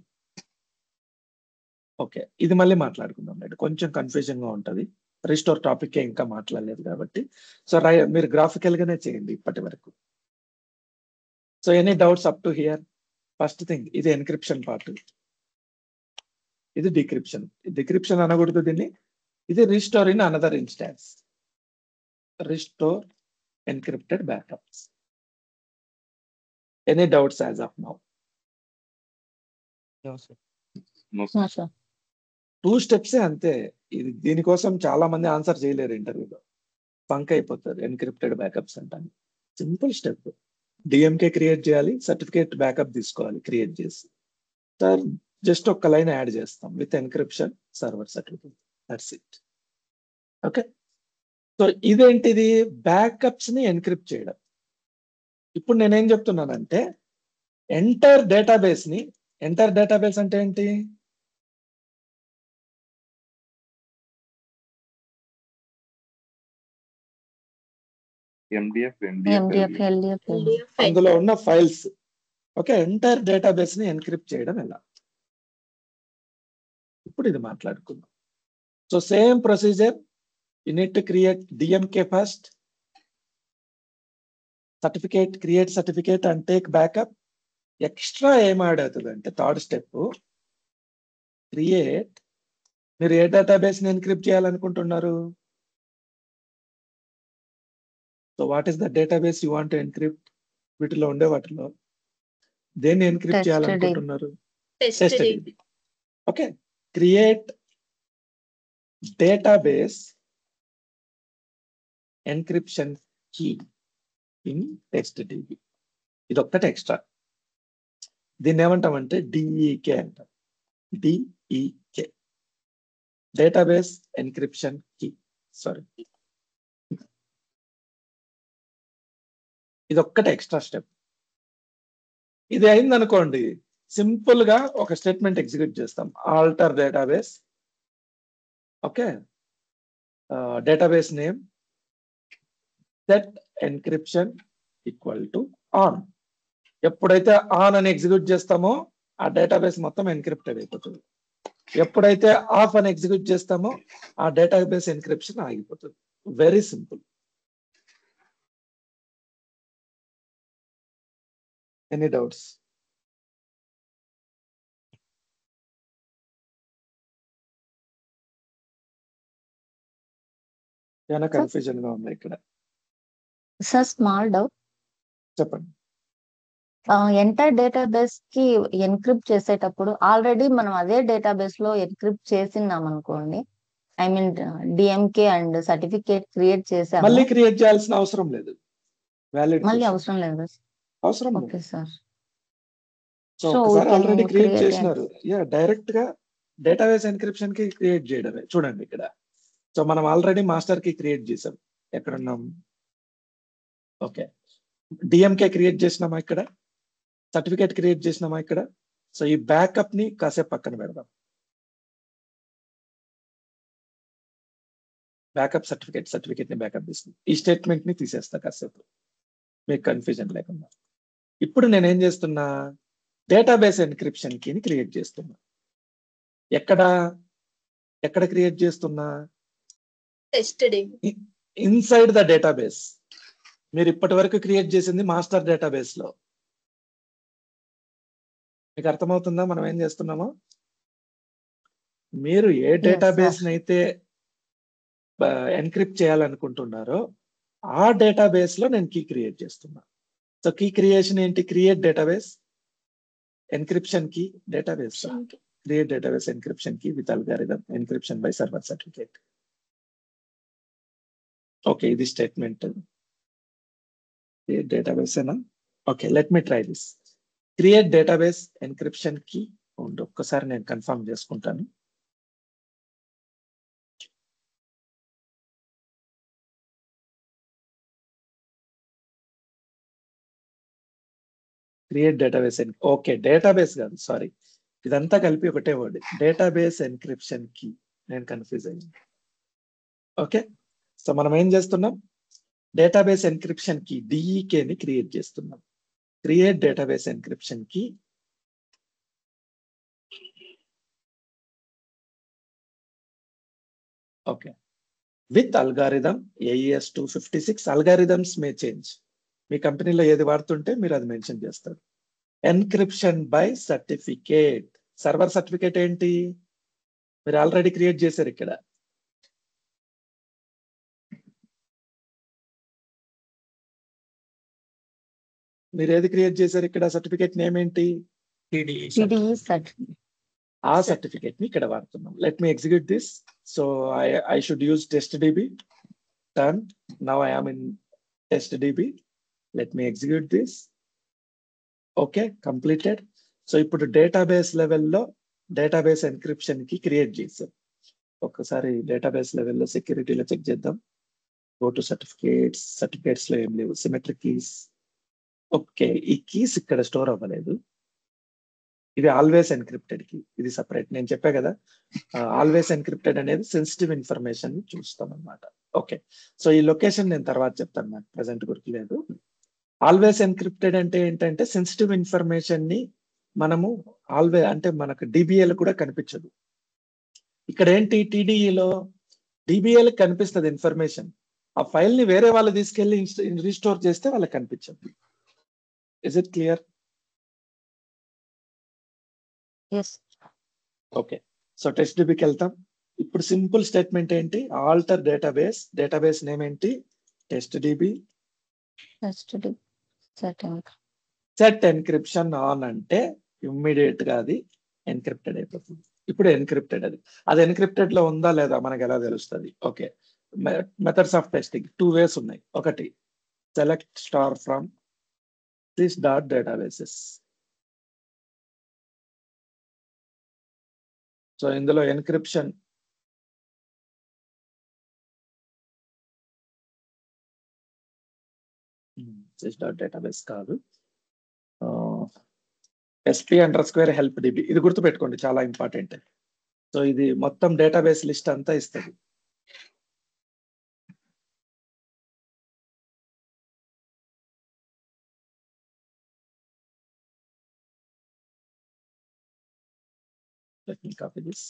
ఓకే ఇది మళ్ళీ మాట్లాడుకుందాం. కొంచెం కన్ఫ్యూజన్ గా ఉంటది. రిస్టోర్ టాపిక్ ఇంకా మాట్లాడలేదు కాబట్టి. సో మీరు గ్రాఫికల్ గానే చేయండి ఇప్పటి వరకు. So any doubts up to hear? First thing, ఇది ఎన్క్రిప్షన్ పార్ట్, ఇది డిక్రిప్షన్. డిక్రిప్షన్ అనకూడదు దీన్ని. ఇది restore in another instance. Restore encrypted backups. Any doubts as of now? Two steps అంతే. ఇది దీనికోసం చాలా మంది ఆన్సర్ చేయలేరు ఇంటర్వ్యూలో. పంక్ అయిపోతారు ఎన్క్రిప్టెడ్ బ్యాకప్స్ అంటాను. Simple step. డిఎంకే క్రియేట్ చేయాలి, సర్టిఫికేట్ బ్యాకప్ తీసుకోవాలి క్రియేట్ చేసి. సార్ జస్ట్ ఒక్క లైన్ యాడ్ చేస్తాం with encryption server certificate. That's it. Okay, so ఇదేంటిది? బ్యాకప్స్ ని ఎన్క్రిప్ట్ చేయడం. ఇప్పుడు నేనేం చెప్తున్నానంటే ఎంటర్ డేటాబేస్ ని, ఎంటర్ డేటాబేస్ అంటే ఏంటి? అందులో ఉన్న ఫైల్స్. ఓకే, ఎంటర్ డేటాబేస్ ని ఎన్క్రిప్ట్ చేయడం ఎలా? ఇప్పుడు ఇది మాట్లాడుకుందాం. So same procedure. You need to create DMK first, certificate, create certificate and take backup. Extra ఏం యాడ్ అవుతుంది అంటే థర్డ్ స్టెప్ క్రియేట్. మీరు ఏ డేటాబేస్ ని ఎన్క్రిప్ట్ చేయాలనుకుంటున్నారు? So what is the database you want to encrypt? వీటిలో ఉండే వాటిలో దేన్ని ఎన్క్రిప్ట్ చేయాలనుకుంటున్నారు? TestDB. Okay, create database encryption key in TestDB. ఇది ఒక్కటే ఎక్స్ట్రా. దీన్ని ఏమంటామంటే డిఈకే అంటాం. DEK, database encryption key. Sorry, ఇది ఒక్కటే ఎక్స్ట్రా స్టెప్. ఇది అయింది అనుకోండి, సింపుల్ గా ఒక స్టేట్మెంట్ ఎగ్జిక్యూట్ చేస్తాం. Alter database, okay, database name set encryption equal to on. ఎప్పుడైతే ఆన్ అని ఎగ్జిక్యూట్ చేస్తామో ఆ డేటాబేస్ మొత్తం ఎన్క్రిప్టెడ్ అయిపోతుంది. ఎప్పుడైతే ఆఫ్ అని ఎగ్జిక్యూట్ చేస్తామో ఆ డేటాబేస్ ఎన్క్రిప్షన్ ఆగిపోతుంది. Very simple. Any doubts? ఏమైనా కన్ఫ్యూజన్ గా ఉంది ఇక్కడ? Sir small doubt. చెప్పండి. ఎంటైర్ డేటాబేస్ కి ఎన్క్రిప్ట్ చేసేటప్పుడు ఆల్రెడీ మనం అదే డేటాబేస్ లో ఎన్క్రిప్ట్ చేసినాం అనుకోండి, I mean DMK and certificate create చేసాము, మళ్ళీ క్రియేట్ చేయాల్సిన అవసరం లేదు. వ్యాలిడ్ మళ్ళీ అవసరం లేదు. అవసరం లేదు. Okay sir. సో So, ఒకసారి we can already create create చేసినారు. డైరెక్ట్ గా డేటాబేస్ ఎన్క్రిప్షన్ కి క్రియేట్ చేయడమే. చూడండి ఇక్కడ. సో మనం ఆల్రెడీ మాస్టర్ కి క్రియేట్ చేసాం. ఎక్కడున్నాం? ఓకే, డిఎంకే క్రియేట్ చేసినామా ఇక్కడ, సర్టిఫికేట్ క్రియేట్ చేసినామా ఇక్కడ. సో ఈ బ్యాకప్ ని కాసేపు పక్కన పెడదాం. బ్యాకప్ సర్టిఫికేట్ ని బ్యాకప్ తీసుకుందాం. ఈ స్టేట్మెంట్ ని తీసేస్తా కాసేపు, మీకు కన్ఫ్యూజన్ లేకుండా. ఇప్పుడు నేనేం చేస్తున్నా, డేటాబేస్ ఎన్క్రిప్షన్ కీని క్రియేట్ చేస్తున్నా. ఎక్కడ క్రియేట్ చేస్తున్నా? Inside the database. మీరు ఇప్పటి వరకు క్రియేట్ చేసింది మాస్టర్ డేటాబేస్ లో. మీకు అర్థమవుతుందా మనం ఏం చేస్తున్నామో? మీరు ఏ డేటాబేస్ అయితే ఎన్క్రిప్ట్ చేయాలనుకుంటున్నారో ఆ డేటాబేస్ లో నేను కీ క్రియేట్ చేస్తున్నా. సో కీ క్రియేషన్ ఏంటి? Create database encryption key database, create database encryption key with algorithm encryption by server certificate. Okay, ఇది స్టేట్మెంట్. క్రియేట్ డేటాబేస్ ఏనా? Okay, let me try this. Create database encryption key. ఒక్కసారి నేను confirm చేసుకుంటాను. Create database. Okay, database కాదు, sorry, ఇదంతా కలిపి ఒకటే word, database encryption key. నేను కన్ఫ్యూజ్ అయ్యింది. ఓకే, సో మనం ఏం చేస్తున్నాం? డేటాబేస్ ఎన్క్రిప్షన్ కీ డిఈకే ని క్రియేట్ చేస్తున్నాం. Create database encryption key. Okay, with algorithm AES 256. Algorithms may change. మీ కంపెనీలో ఏది వాడుతుంటే మీరు అది మెన్షన్ చేస్తారు. Encryption by certificate. Server certificate ఏంటి? మీరు ఆల్రెడీ క్రియేట్ చేశారు ఇక్కడ. మీరు ఏది క్రియేట్ చేశారు ఇక్కడ? సర్టిఫికేట్ నేమ్ ఏంటి? TDE certificate. ఆ సర్టిఫికేట్ ని ఇక్కడ వాడుతున్నాం. Let me execute this. So I should use TestDB. Done. Now I am in TestDB. Let me execute this. Okay, completed. So ఇప్పుడు డేటాబేస్ లెవెల్లో డేటాబేస్ ఎన్క్రిప్షన్ కి క్రియేట్ చేసాం. ఒక్కసారి డేటాబేస్ లెవెల్లో సెక్యూరిటీలో చెక్ చేద్దాం. గో టు సర్టిఫికేట్స్ లో ఏం లేవు, సిమెట్రిక్ కీస్. ఓకే, ఈ కీస్ ఇక్కడ స్టోర్ అవ్వలేదు. ఇది ఆల్వేస్ ఎన్క్రిప్టెడ్ కి, ఇది సపరేట్. నేను చెప్పా కదా, ఆల్వేస్ ఎన్క్రిప్టెడ్ అనేది సెన్సిటివ్ ఇన్ఫర్మేషన్ ని చూస్తాం అన్నమాట. ఓకే, సో ఈ లొకేషన్ నేను తర్వాత చెప్తాను, నాకు ప్రెసెంట్ గుర్తులేదు. ఆల్వేస్ ఎన్క్రిప్టెడ్ అంటే ఏంటంటే సెన్సిటివ్ ఇన్ఫర్మేషన్ ని మనము ఆల్వేస్ అంటే మనకు DBL కూడా కనిపించదు. ఇక్కడ ఏంటి, TDEలో DBL కనిపిస్తుంది ఇన్ఫర్మేషన్. ఆ ఫైల్ ని వేరే వాళ్ళు తీసుకెళ్లి రీస్టోర్ చేస్తే వాళ్ళకి కనిపించదు. Is it clear? Yes. Okay, so TestDBకి వెళ్తాం. ఇప్పుడు సింపుల్ స్టేట్మెంట్ ఏంటి? ఆల్టర్ డేటాబేస్ నేమ్ ఏంటి? TestDB. సెట్ ఎన్క్రిప్షన్ ఆన్ అంటే ఇమ్మీడియట్ గా అది ఎన్క్రిప్టెడ్ అయిపోతుంది. ఇప్పుడు ఎన్క్రిప్టెడ్, అది ఎన్క్రిప్టెడ్ లో ఉందా లేదా మనకు ఎలా తెలుస్తుంది? Okay, methods of testing 2 ways ఉన్నాయి. ఒకటి, select star from this dot databases. So ఇందులో ఎన్క్రిప్షన్ sys.database కాదు, sp_help db, ఇది గుర్తుపెట్టుకోండి, చాలా ఇంపార్టెంట్. సో ఇది మొత్తం డేటాబేస్ లిస్ట్ అంతా ఇస్తుంది. Let me copy this.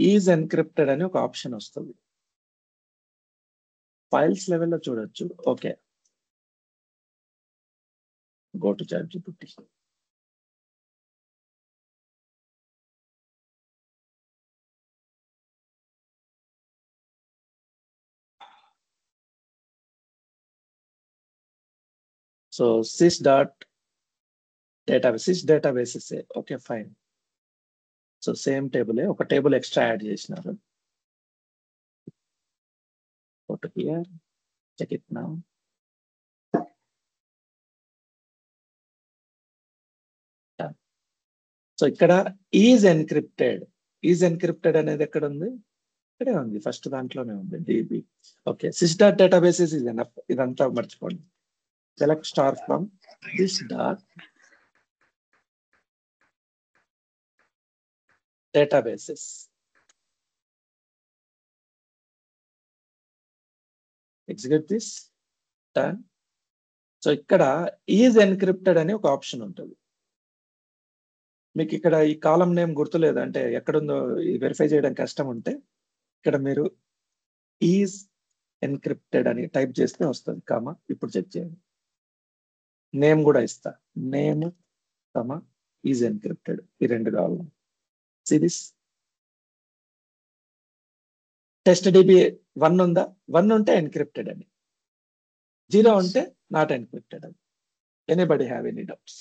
Is encrypted అని ఒక ఆప్షన్ వస్తుంది, ఫైల్స్ లెవెల్లో చూడొచ్చు. Okay, go to ChatGPT. So sys databases, okay fine. So same table, ఒక టేబుల్ ఎక్స్ట్రా యాడ్ చేసినారు. Go to here, check it now. So ఇక్కడ ఈజ్ ఎన్క్రిప్టెడ్ అనేది ఎక్కడ ఉంది? ఇక్కడే ఉంది, ఫస్ట్ దాంట్లోనే ఉంది, DB. Okay, sys.databases is enough. ఇదంతా మర్చిపోండి. Select star from sys.databases. Execute this, done. So ఇక్కడ ఈజ్ ఎన్క్రిప్టెడ్ అని ఒక ఆప్షన్ ఉంటుంది. మీకు ఇక్కడ ఈ కాలం నేమ్ గుర్తులేదు అంటే ఎక్కడుందో వెరిఫై చేయడం కష్టం ఉంటే ఇక్కడ మీరు ఈజ్ ఎన్క్రిప్టెడ్ అని టైప్ చేస్తే వస్తుంది, కామా. ఇప్పుడు చెక్ చేయండి, నేమ్ కూడా ఇస్తా, నేమ్ కామా ఈజ్ ఎన్క్రిప్టెడ్, ఈ రెండు కావాలి. సిరీస్ TestDB 1 ఉందా? 1 ఉంటే ఎన్క్రిప్టెడ్ అని, 0 ఉంటే నాట్ ఎన్క్రిప్టెడ్ అని. Anybody have any doubts?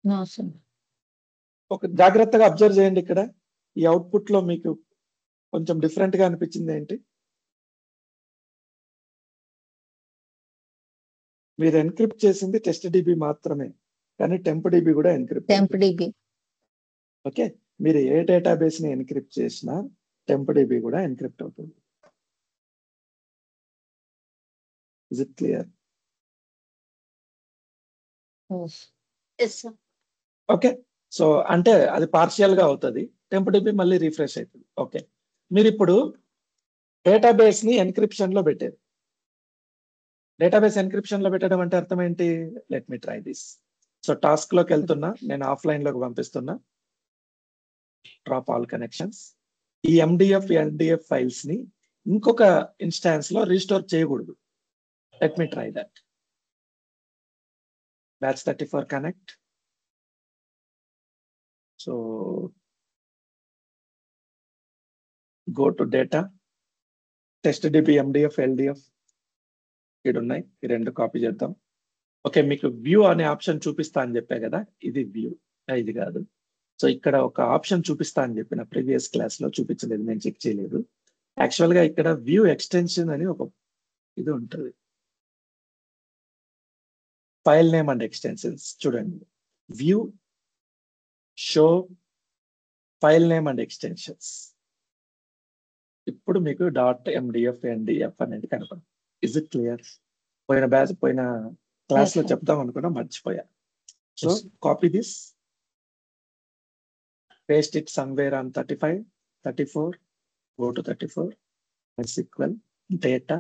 No, sir. ఒక జాగ్రత్తగా అబ్జర్వ్ చేయండి, ఇక్కడ ఈ అవుట్పుట్ లో మీకు కొంచెం డిఫరెంట్ గా అనిపించింది ఏంటి? మీరు ఎన్క్రిప్ట్ చేసింది TestDB మాత్రమే, కానీ TempDB కూడా ఎన్క్రిప్ట్. TempDB. ఓకే, మీరు ఏ డేటాబేస్ ని ఎన్క్రిప్ట్ చేసినా TempDB కూడా ఎన్క్రిప్ట్ అవుతుంది. Is it clear? Yes, sir. Okay, so అంటే అది పార్షియల్ గా అవుతుంది, TempDB మళ్ళీ రిఫ్రెష్ అవుతుంది. ఓకే, మీరు ఇప్పుడు డేటాబేస్ ని ఎన్క్రిప్షన్ లో పెట్టారు. డేటాబేస్ ఎన్క్రిప్షన్ లో పెట్టడం అంటే అర్థం ఏంటి? Let me try this. So task లోకి వెళ్తున్నా, నేను ఆఫ్లైన్ లోకి పంపిస్తున్నా, డ్రాప్ ఆల్ కనెక్షన్స్. ఈ MDF ఫైల్స్ ని ఇంకొక ఇన్స్టాన్స్ లో రీస్టోర్ చేయకూడదు. Let me try that. Batch 34 connect. So go to data, TestDB MDF LDF ఇక్కడ ఉన్నాయి, ఈ రెండు కాపీ చేద్దాం. ఓకే, మీకు వ్యూ అనే ఆప్షన్ చూపిస్తా అని చెప్పా కదా, ఇది వ్యూ, ఇది కాదు. సో ఇక్కడ ఒక ఆప్షన్ చూపిస్తా అని చెప్పిన, ప్రీవియస్ క్లాస్ లో చూపించలేదు, నేను చెక్ చేయలేదు. యాక్చువల్ గా ఇక్కడ వ్యూ ఎక్స్టెన్షన్ అని ఒక ఇది ఉంటుంది, ఫైల్ నేమ్ అండ్ ఎక్స్టెన్షన్స్. చూడండి, view show file name and extensions. ఇప్పుడు మీకు .mdf ndf అనేది కనపడు. Is it clear? పోయిన క్లాస్ లో చెప్తాం అనుకున్నా, మర్చిపోయా. So copy this, paste it somewhere on 35, 34, go to 34, SQL data,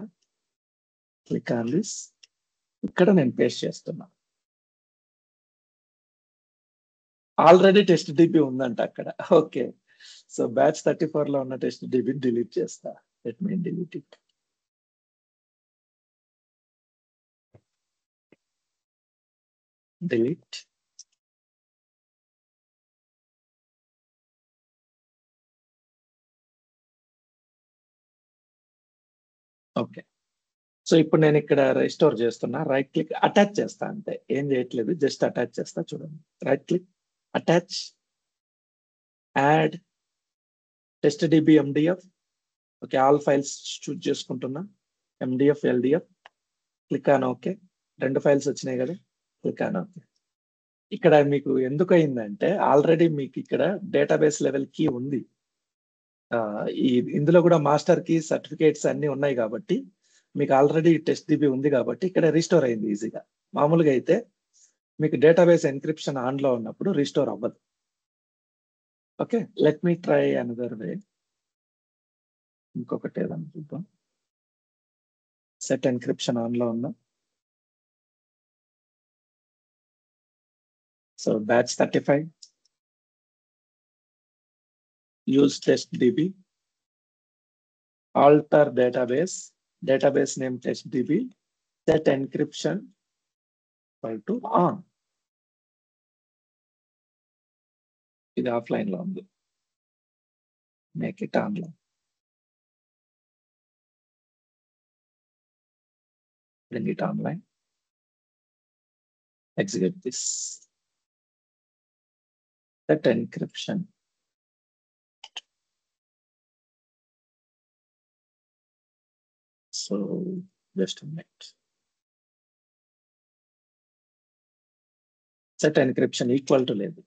click on this. ఇక్కడ నేను పేస్ట్ చేస్తున్నా. ఆల్రెడీ TestDB ఉందంట అక్కడ. ఓకే, సో బ్యాచ్ 34 లో ఉన్న TestDB డిలీట్ చేస్తా. Let me delete it. Delete. Okay, so ఇప్పుడు నేను ఇక్కడ రిస్టోర్ చేస్తున్నా. రైట్ క్లిక్, అటాచ్ చేస్తా అంతే, ఏం చేయట్లేదు, జస్ట్ అటాచ్ చేస్తా. చూడండి, right click, attach, add test DB MDF. Okay, all files choose చేసుకుంటున్నా. MDF LDF click on okay. 2 files వచ్చినాయి కదా, క్లిక్ ఆన్ ఓకే. ఇక్కడ మీకు ఎందుకు అయిందంటే ఆల్రెడీ మీకు ఇక్కడ డేటాబేస్ లెవెల్ కీ ఉంది. ఇందులో కూడా మాస్టర్ కీ సర్టిఫికేట్స్ అన్ని ఉన్నాయి కాబట్టి మీకు ఆల్రెడీ టెస్ట్ డిబి ఉంది కాబట్టి ఇక్కడ రీస్టోర్ అయింది ఈజీగా. మామూలుగా అయితే మీకు డేటాబేస్ ఎన్క్రిప్షన్ ఆన్ లో ఉన్నప్పుడు రీస్టోర్ అవ్వదు. Okay, let me try another way. ఇంకొకటి ఏదన్నా చూద్దాం. సెట్ ఎన్క్రిప్షన్ ఆన్ లో ఉందా? So batch 35, use test db, alter database name test db, set encryption equal to on. ఇది ఆఫ్లైన్ లో ఉంది, make it online. bring it online, execute this, set encryption. So just a minute. Set encryption equal to లేదు.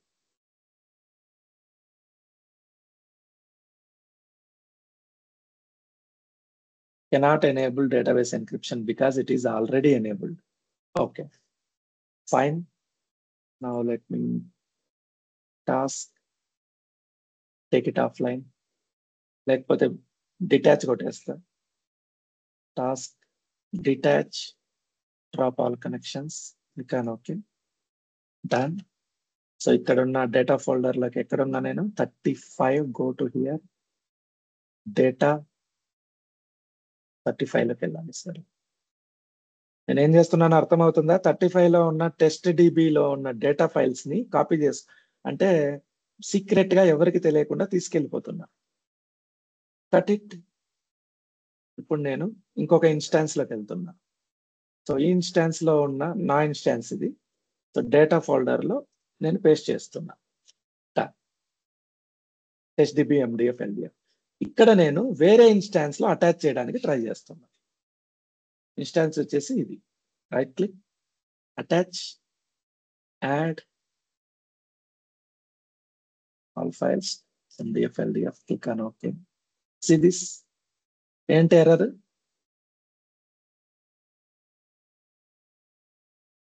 Cannot enable database encryption because it is already enabled. Okay, fine. Now let me task, take it offline. లేకపోతే detach కొట్టేస్తా. Task detach, drop all connections, click on okay, done. So ఇక్కడ ఉన్న data folder లోకి ఎక్కడున్నా నేను 35, go to here, data 35 లోకి వెళ్ళాలి. సరే, నేను ఏం చేస్తున్నానో అర్థమవుతుందా? 35 లో ఉన్న టెస్ట్ డిబిలో ఉన్న డేటా ఫైల్స్ ని కాపీ చేసి, అంటే సీక్రెట్ గా ఎవరికి తెలియకుండా తీసుకెళ్ళిపోతున్నా. Cut it. ఇప్పుడు నేను ఇంకొక ఇన్స్టాన్స్ లోకి వెళ్తున్నా. సో ఈ ఇన్స్టాన్స్ లో ఉన్న నా ఇన్స్టాన్స్ ఇది. సో డేటా ఫోల్డర్ లో నేను పేస్ట్ చేస్తున్నా టెస్ట్ డిబి ఎండిఎఫ్ ఎల్డిఎఫ్. ఇక్కడ నేను వేరే ఇన్స్టాన్స్ లో అటాచ్ చేయడానికి ట్రై చేస్తున్నా. ఇన్స్టాన్స్ వచ్చేసి ఇది, right click, attach, add all files, MDF LDF, click on okay. See this, ఏంటి error?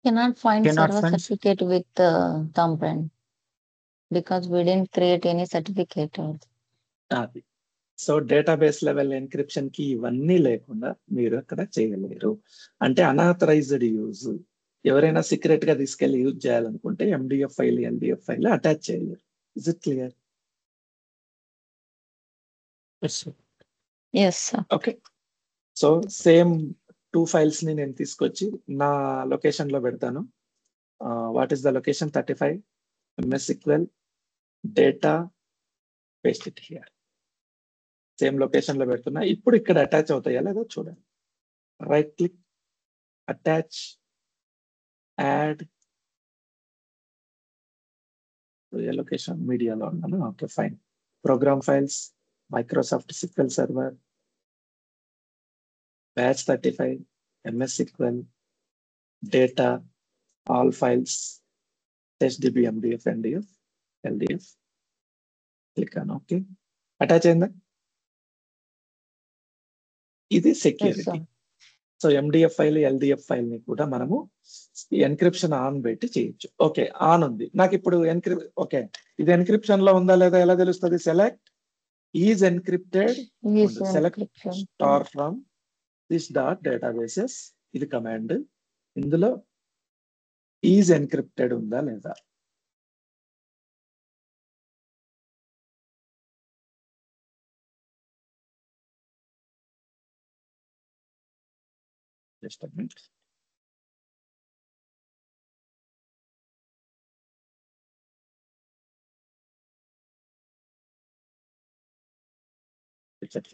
Cannot find Cannot server find- certificate with thumbprint because we didn't create any certificate. అది. So database level encryption కి ఇవన్నీ లేకుండా మీరు అక్కడ చేయలేరు. అంటే unauthorised use, ఎవరైనా సీక్రెట్ గా తీసుకెళ్లి యూజ్ చేయాలనుకుంటే MDF file, LDF file attach చేయలేరు. Is it clear? Yes, sir. Yes, sir. Okay, so same 2 files ని నేను తీసుకొచ్చి నా లొకేషన్ లో పెడతాను. What is the location? 35 MS SQL data, paste it here. Same location లో పెడుతున్నా. ఇప్పుడు ఇక్కడ అటాచ్ అవుతాయా లేదో చూడండి. Right click, attach, add. ఏ లొకేషన్? మీడియాలో ఉన్నాను. Okay, fine. Program files, Microsoft SQL server, batch 35, MS SQL data, all files, test DB MDF NDF LDF, click on okay. Attach అయిందా? ఇది Yes, security. sir. So MDF file, LDF file ని కూడా మనము encryption on పెట్టి చేయొచ్చు. Okay, on ఉంది నాకు ఇప్పుడు. ఓకే, ఇది ఎన్క్రిప్షన్ లో ఉందా లేదా ఎలా తెలుస్తుంది? Select is encrypted, Yes, select encryption. Star from this dot databases. ఇది కమాండ్. ఇందులో ఈజ్ ఎన్క్రిప్టెడ్ ఉందా లేదా? Just a minute.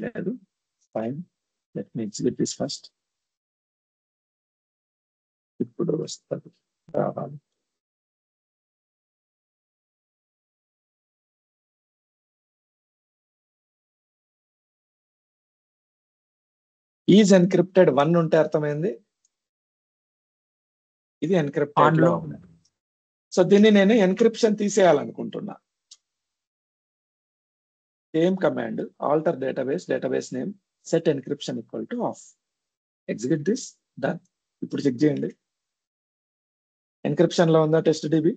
లేదు, fine. Let me execute this first. ఇప్పుడు వస్తుంది, రావాలి. ఈజ్ ఎన్క్రిప్టెడ్ 1 ఉంటే అర్థమైంది, ఇది ఎన్క్రిప్టెడ్ లో ఉంది. సో దీన్ని నేను ఎన్క్రిప్షన్ తీసేయాలనుకుంటున్నా. Same command alter database name set encryption equal to off. Execute this, done. ఇప్పుడు చెక్ చేయండి, ఎన్క్రిప్షన్ లో ఉందా టెస్ట్ డిబి?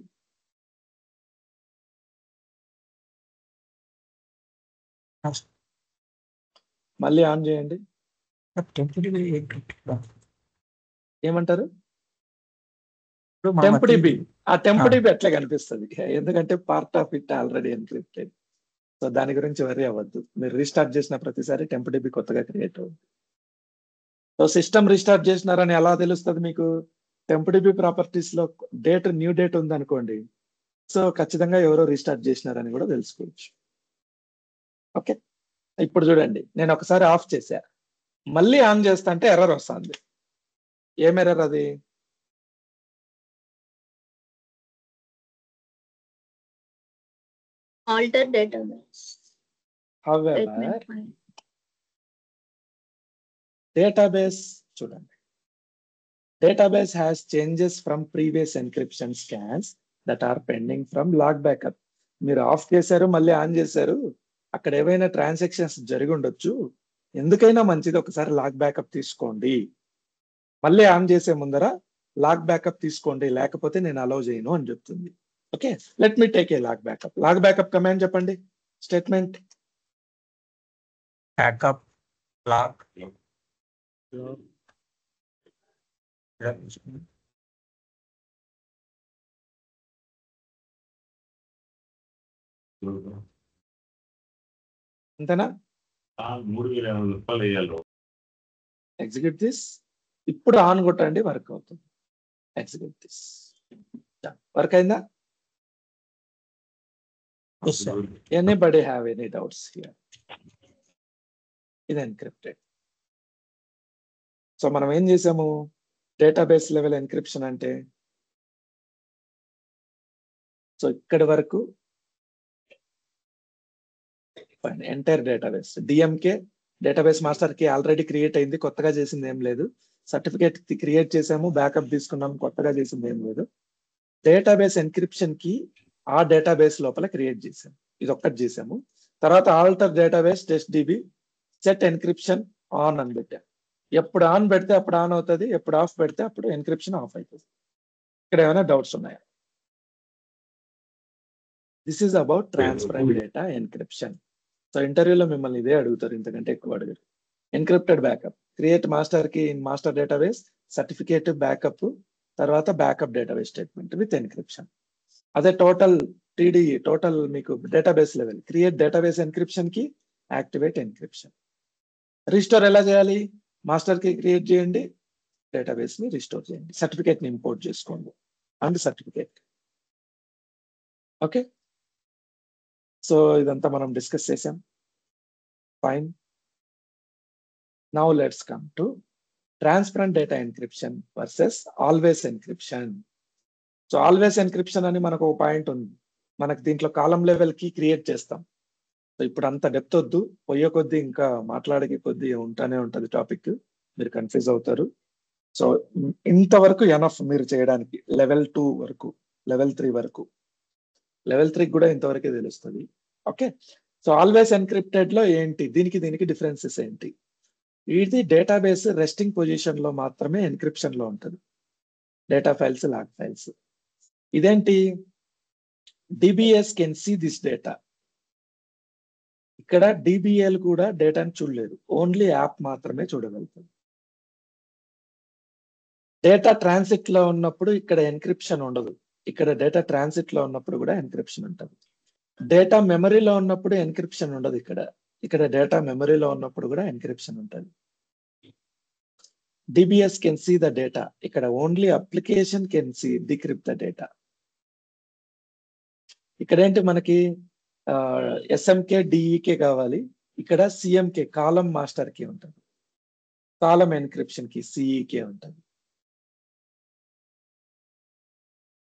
మళ్ళీ ఆన్ చేయండి. ఏమంటారు? Temp DB. ఆ టెంప్ డిబి ఎట్లా కనిపిస్తుంది? ఎందుకంటే part of it already encrypted. So దాని గురించి వరీ అవ్వద్దు. మీరు రీస్టార్ట్ చేసిన ప్రతిసారి టెంప్ డిబి కొత్తగా క్రియేట్ అవుతుంది. సో సిస్టమ్ రీస్టార్ట్ చేసినారని ఎలా తెలుస్తుంది మీకు? టెంప్ డిబి ప్రాపర్టీస్ లో న్యూ డేట్ ఉంది అనుకోండి, సో ఖచ్చితంగా ఎవరో రీస్టార్ట్ చేసినారని కూడా తెలుసుకోవచ్చు. ఓకే, ఇప్పుడు చూడండి, నేను ఒకసారి ఆఫ్ చేశా, మళ్ళీ ఆన్ చేస్తా అంటే ఎర్రర్ వస్తుంది. ఏం ఎర్రర్ అది? Alter database. However, Statement 5. database చూడండి, database has changes from previous encryption scans that are pending from log backup. మీరు ఆఫ్ చేశారు, మళ్ళీ ఆన్ చేశారు, అక్కడ ఏవైనా ట్రాన్సాక్షన్స్ జరిగి ఉండొచ్చు. ఎందుకైనా మంచిది ఒకసారి లాగ్ బ్యాకప్ తీసుకోండి. మళ్ళీ ఆన్ చేసే ముందర లాగ్ బ్యాకప్ తీసుకోండి, లేకపోతే నేను అలౌ చేయను అని చెప్తుంది. Okay, let me take a log backup. Log backup command చెప్పండి, స్టేట్మెంట్. బ్యాకప్ లాగ్ అంతేనా? 3,500 రూపాయలు వేయాలి. Execute this. ఇప్పుడు ఆన్ కొట్టండి, వర్క్ అవుతుంది. Execute this. వర్క్ అయిందా? Anybody have any doubts here? ఇది ఎన్క్రిప్టెడ్. సో మనం ఏం చేసాము? డేటాబేస్ లెవెల్ ఎన్క్రిప్షన్ అంటే, సో ఇక్కడి వరకు entire database DMK database master కి ఆల్రెడీ క్రియేట్ అయింది, కొత్తగా చేసింది ఏం లేదు. సర్టిఫికేట్ క్రియేట్ చేసాము, బ్యాకప్ తీసుకున్నాము, కొత్తగా చేసింది ఏం లేదు. డేటాబేస్ ఎన్క్రిప్షన్ కి ఆ డేటాబేస్ లోపల క్రియేట్ చేసాము, ఇది ఒక్కటి చేసాము. తర్వాత alter database test DB set encryption on అని పెట్టాం. ఎప్పుడు ఆన్ పెడితే అప్పుడు ఆన్ అవుతుంది, ఎప్పుడు ఆఫ్ పెడితే అప్పుడు ఎన్క్రిప్షన్ ఆఫ్ అవుతుంది. ఇక్కడ ఏమైనా డౌట్స్ ఉన్నాయా? This is about transparent data encryption. So ఇంటర్వ్యూలో మిమ్మల్ని ఇదే అడుగుతారు, ఇంతకంటే ఎక్కువ అడుగుతారు. Encrypted backup, create master key in master database, certificate backup, తర్వాత backup database statement with encryption. అదే టోటల్ మీకు database level create database encryption కి యాక్టివేట్ ఎన్క్రిప్షన్. రిస్టోర్ ఎలా చేయాలి? మాస్టర్ కి క్రియేట్ చేయండి, డేటాబేస్ ని రిస్టోర్ చేయండి, సర్టిఫికేట్ ని ఇంపోర్ట్ చేసుకోండి అండ్ సర్టిఫికేట్. ఓకే, సో ఇదంతా మనం డిస్కస్ చేసాం. Fine, now let's come to transparent data encryption versus always encryption. So always encryption అని మనకు ఒక పాయింట్ ఉంది, మనకు దీంట్లో కాలం లెవెల్ కి క్రియేట్ చేస్తాం. సో ఇప్పుడు అంత డెప్త్ వద్దు, పోయే కొద్దీ ఇంకా మాట్లాడే కొద్దీ ఉంటానే ఉంటది టాపిక్, మీరు కన్ఫ్యూజ్ అవుతారు. సో ఇంతవరకు ఎనఫ్ మీరు చేయడానికి, లెవెల్ 2 వరకు, లెవెల్ 3 వరకు. లెవెల్ 3 కూడా ఇంతవరకే తెలుస్తుంది. ఓకే, సో ఆల్వేస్ ఎన్క్రిప్టెడ్ లో ఏంటి, దీనికి డిఫరెన్సెస్ ఏంటి? ఇది డేటాబేస్ రెస్టింగ్ పొజిషన్ లో మాత్రమే ఎన్క్రిప్షన్ లో ఉంటుంది, డేటా ఫైల్స్, లాగ్ ఫైల్స్. ఇదేంటి? DBS can see this data. ఇక్కడ డిబిఎల్ కూడా డేటాని చూడలేదు, ఓన్లీ యాప్ మాత్రమే చూడగలుగుతుంది. డేటా ట్రాన్సిట్ లో ఉన్నప్పుడు ఇక్కడ ఎన్క్రిప్షన్ ఉండదు, ఇక్కడ డేటా ట్రాన్సిట్ లో ఉన్నప్పుడు కూడా ఎన్క్రిప్షన్ ఉంటుంది. డేటా మెమరీలో ఉన్నప్పుడు ఎన్క్రిప్షన్ ఉండదు, ఇక్కడ డేటా మెమరీలో ఉన్నప్పుడు కూడా ఎన్క్రిప్షన్ ఉంటుంది. DBS can see the data. ఇక్కడ only application can see decrypt the data. ఇక్కడ ఏంటి మనకి SMK DEK కావాలి, ఇక్కడ CMK కాలం మాస్టర్ కి ఉంటుంది, కాలం ఎన్క్రిప్షన్ కి CEK ఉంటుంది.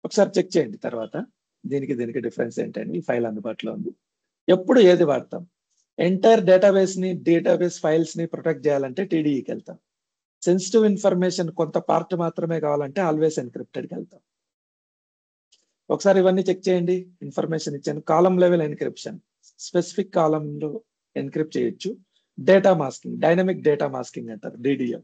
ఒకసారి చెక్ చేయండి తర్వాత దీనికి డిఫరెన్స్ ఏంటండి. ఈ ఫైల్ అందుబాటులో ఉంది. ఎప్పుడు ఏది వాడతాం? ఎంటైర్ డేటాబేస్ ఫైల్స్ ని ప్రొటెక్ట్ చేయాలంటే టీడీఈకి వెళ్తాం. సెన్సిటివ్ ఇన్ఫర్మేషన్ కొంత పార్ట్ మాత్రమే కావాలంటే ఆల్వేస్ ఎన్క్రిప్టెడ్కి వెళ్తాం. ఒకసారి ఇవన్నీ చెక్ చేయండి. ఇన్ఫర్మేషన్ ఇచ్చాను. కాలం లెవెల్ ఎన్క్రిప్షన్, స్పెసిఫిక్ కాలంలో ఎన్క్రిప్ట్ చేయొచ్చు. Data masking, dynamic data masking అంటారు, DDM.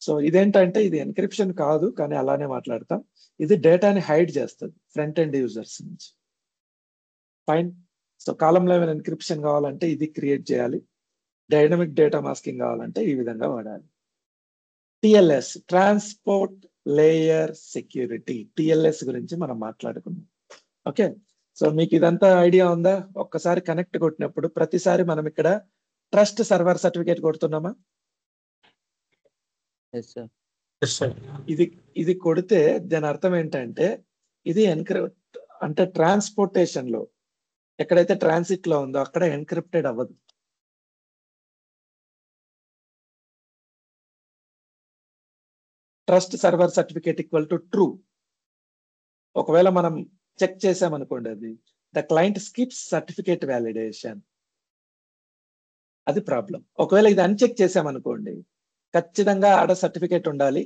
సో ఇదేంటంటే ఇది ఎన్క్రిప్షన్ కాదు, కానీ అలానే మాట్లాడతాం. ఇది డేటాని హైడ్ చేస్తుంది ఫ్రంట్ ఎండ్ యూజర్స్ నుంచి. ఫైన్. సో కాలం లెవెల్ ఎన్క్రిప్షన్ కావాలంటే ఇది క్రియేట్ చేయాలి. డైనమిక్ డేటా మాస్కింగ్ కావాలంటే ఈ విధంగా వాడాలి. TLS, transport layer security. TLS గురించి మనం మాట్లాడుకున్నాం. ఓకే, సో మీకు ఇదంతా ఐడియా ఉందా? ఒక్కసారి కనెక్ట్ కొట్టినప్పుడు ప్రతిసారి మనం ఇక్కడ ట్రస్ట్ సర్వర్ సర్టిఫికేట్ కొడుతున్నామా? Yes, sir. Yes, sir. ఇది కొడితే దాని అర్థం ఏంటంటే ఇది ఎన్క్రిప్ట్ అంటే ట్రాన్స్పోర్టేషన్ లో ఎక్కడైతే ట్రాన్సిట్ లో ఉందో అక్కడ ఎన్క్రిప్టెడ్ అవ్వదు. Trust server certificate equal to true. ఒకవేళ మనం చెక్ చేసామనుకోండి, అది the client skips certificate validation, అది ప్రాబ్లం. ఒకవేళ ఇది అన్చెక్ చేసామనుకోండి, ఖచ్చితంగా ఆడ సర్టిఫికేట్ ఉండాలి.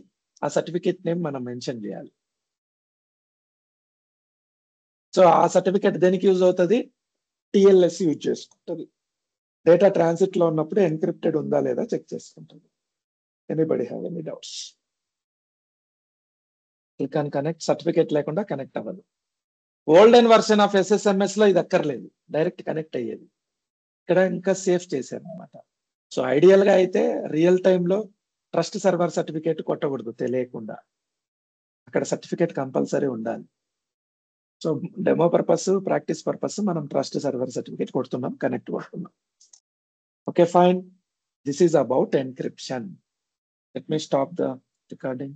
ఆ సర్టిఫికేట్ నేమ్ మనం మెన్షన్ చేయాలి. సో ఆ సర్టిఫికేట్ దేనికి యూజ్ అవుతుంది? TLS యూజ్ చేసుకుంటుంది. డేటా ట్రాన్సిట్ లో ఉన్నప్పుడు ఎన్క్రిప్టెడ్ ఉందా లేదా చెక్ చేసుకుంటుంది. Anybody have any doubts? Click on connect. Certificate లేకుండా కనెక్ట్ అవ్వదు. ఓల్డెన్ వర్షన్ ఆఫ్ SSMS లో ఇది అక్కర్లేదు, డైరెక్ట్ కనెక్ట్ అయ్యేది. ఇక్కడ ఇంకా సేఫ్ చేశారు అనమాట. సో ఐడియల్ గా అయితే రియల్ టైమ్ లో ట్రస్ట్ సర్వర్ సర్టిఫికేట్ కొట్టకూడదు తెలియకుండా. అక్కడ సర్టిఫికేట్ కంపల్సరీ ఉండాలి. So demo purpose, practice purpose మనం ట్రస్ట్ సర్వర్ సర్టిఫికేట్ కొడుతున్నాం, కనెక్ట్ కొడుతున్నాం. Okay, fine. This is about encryption. Let me stop the recording.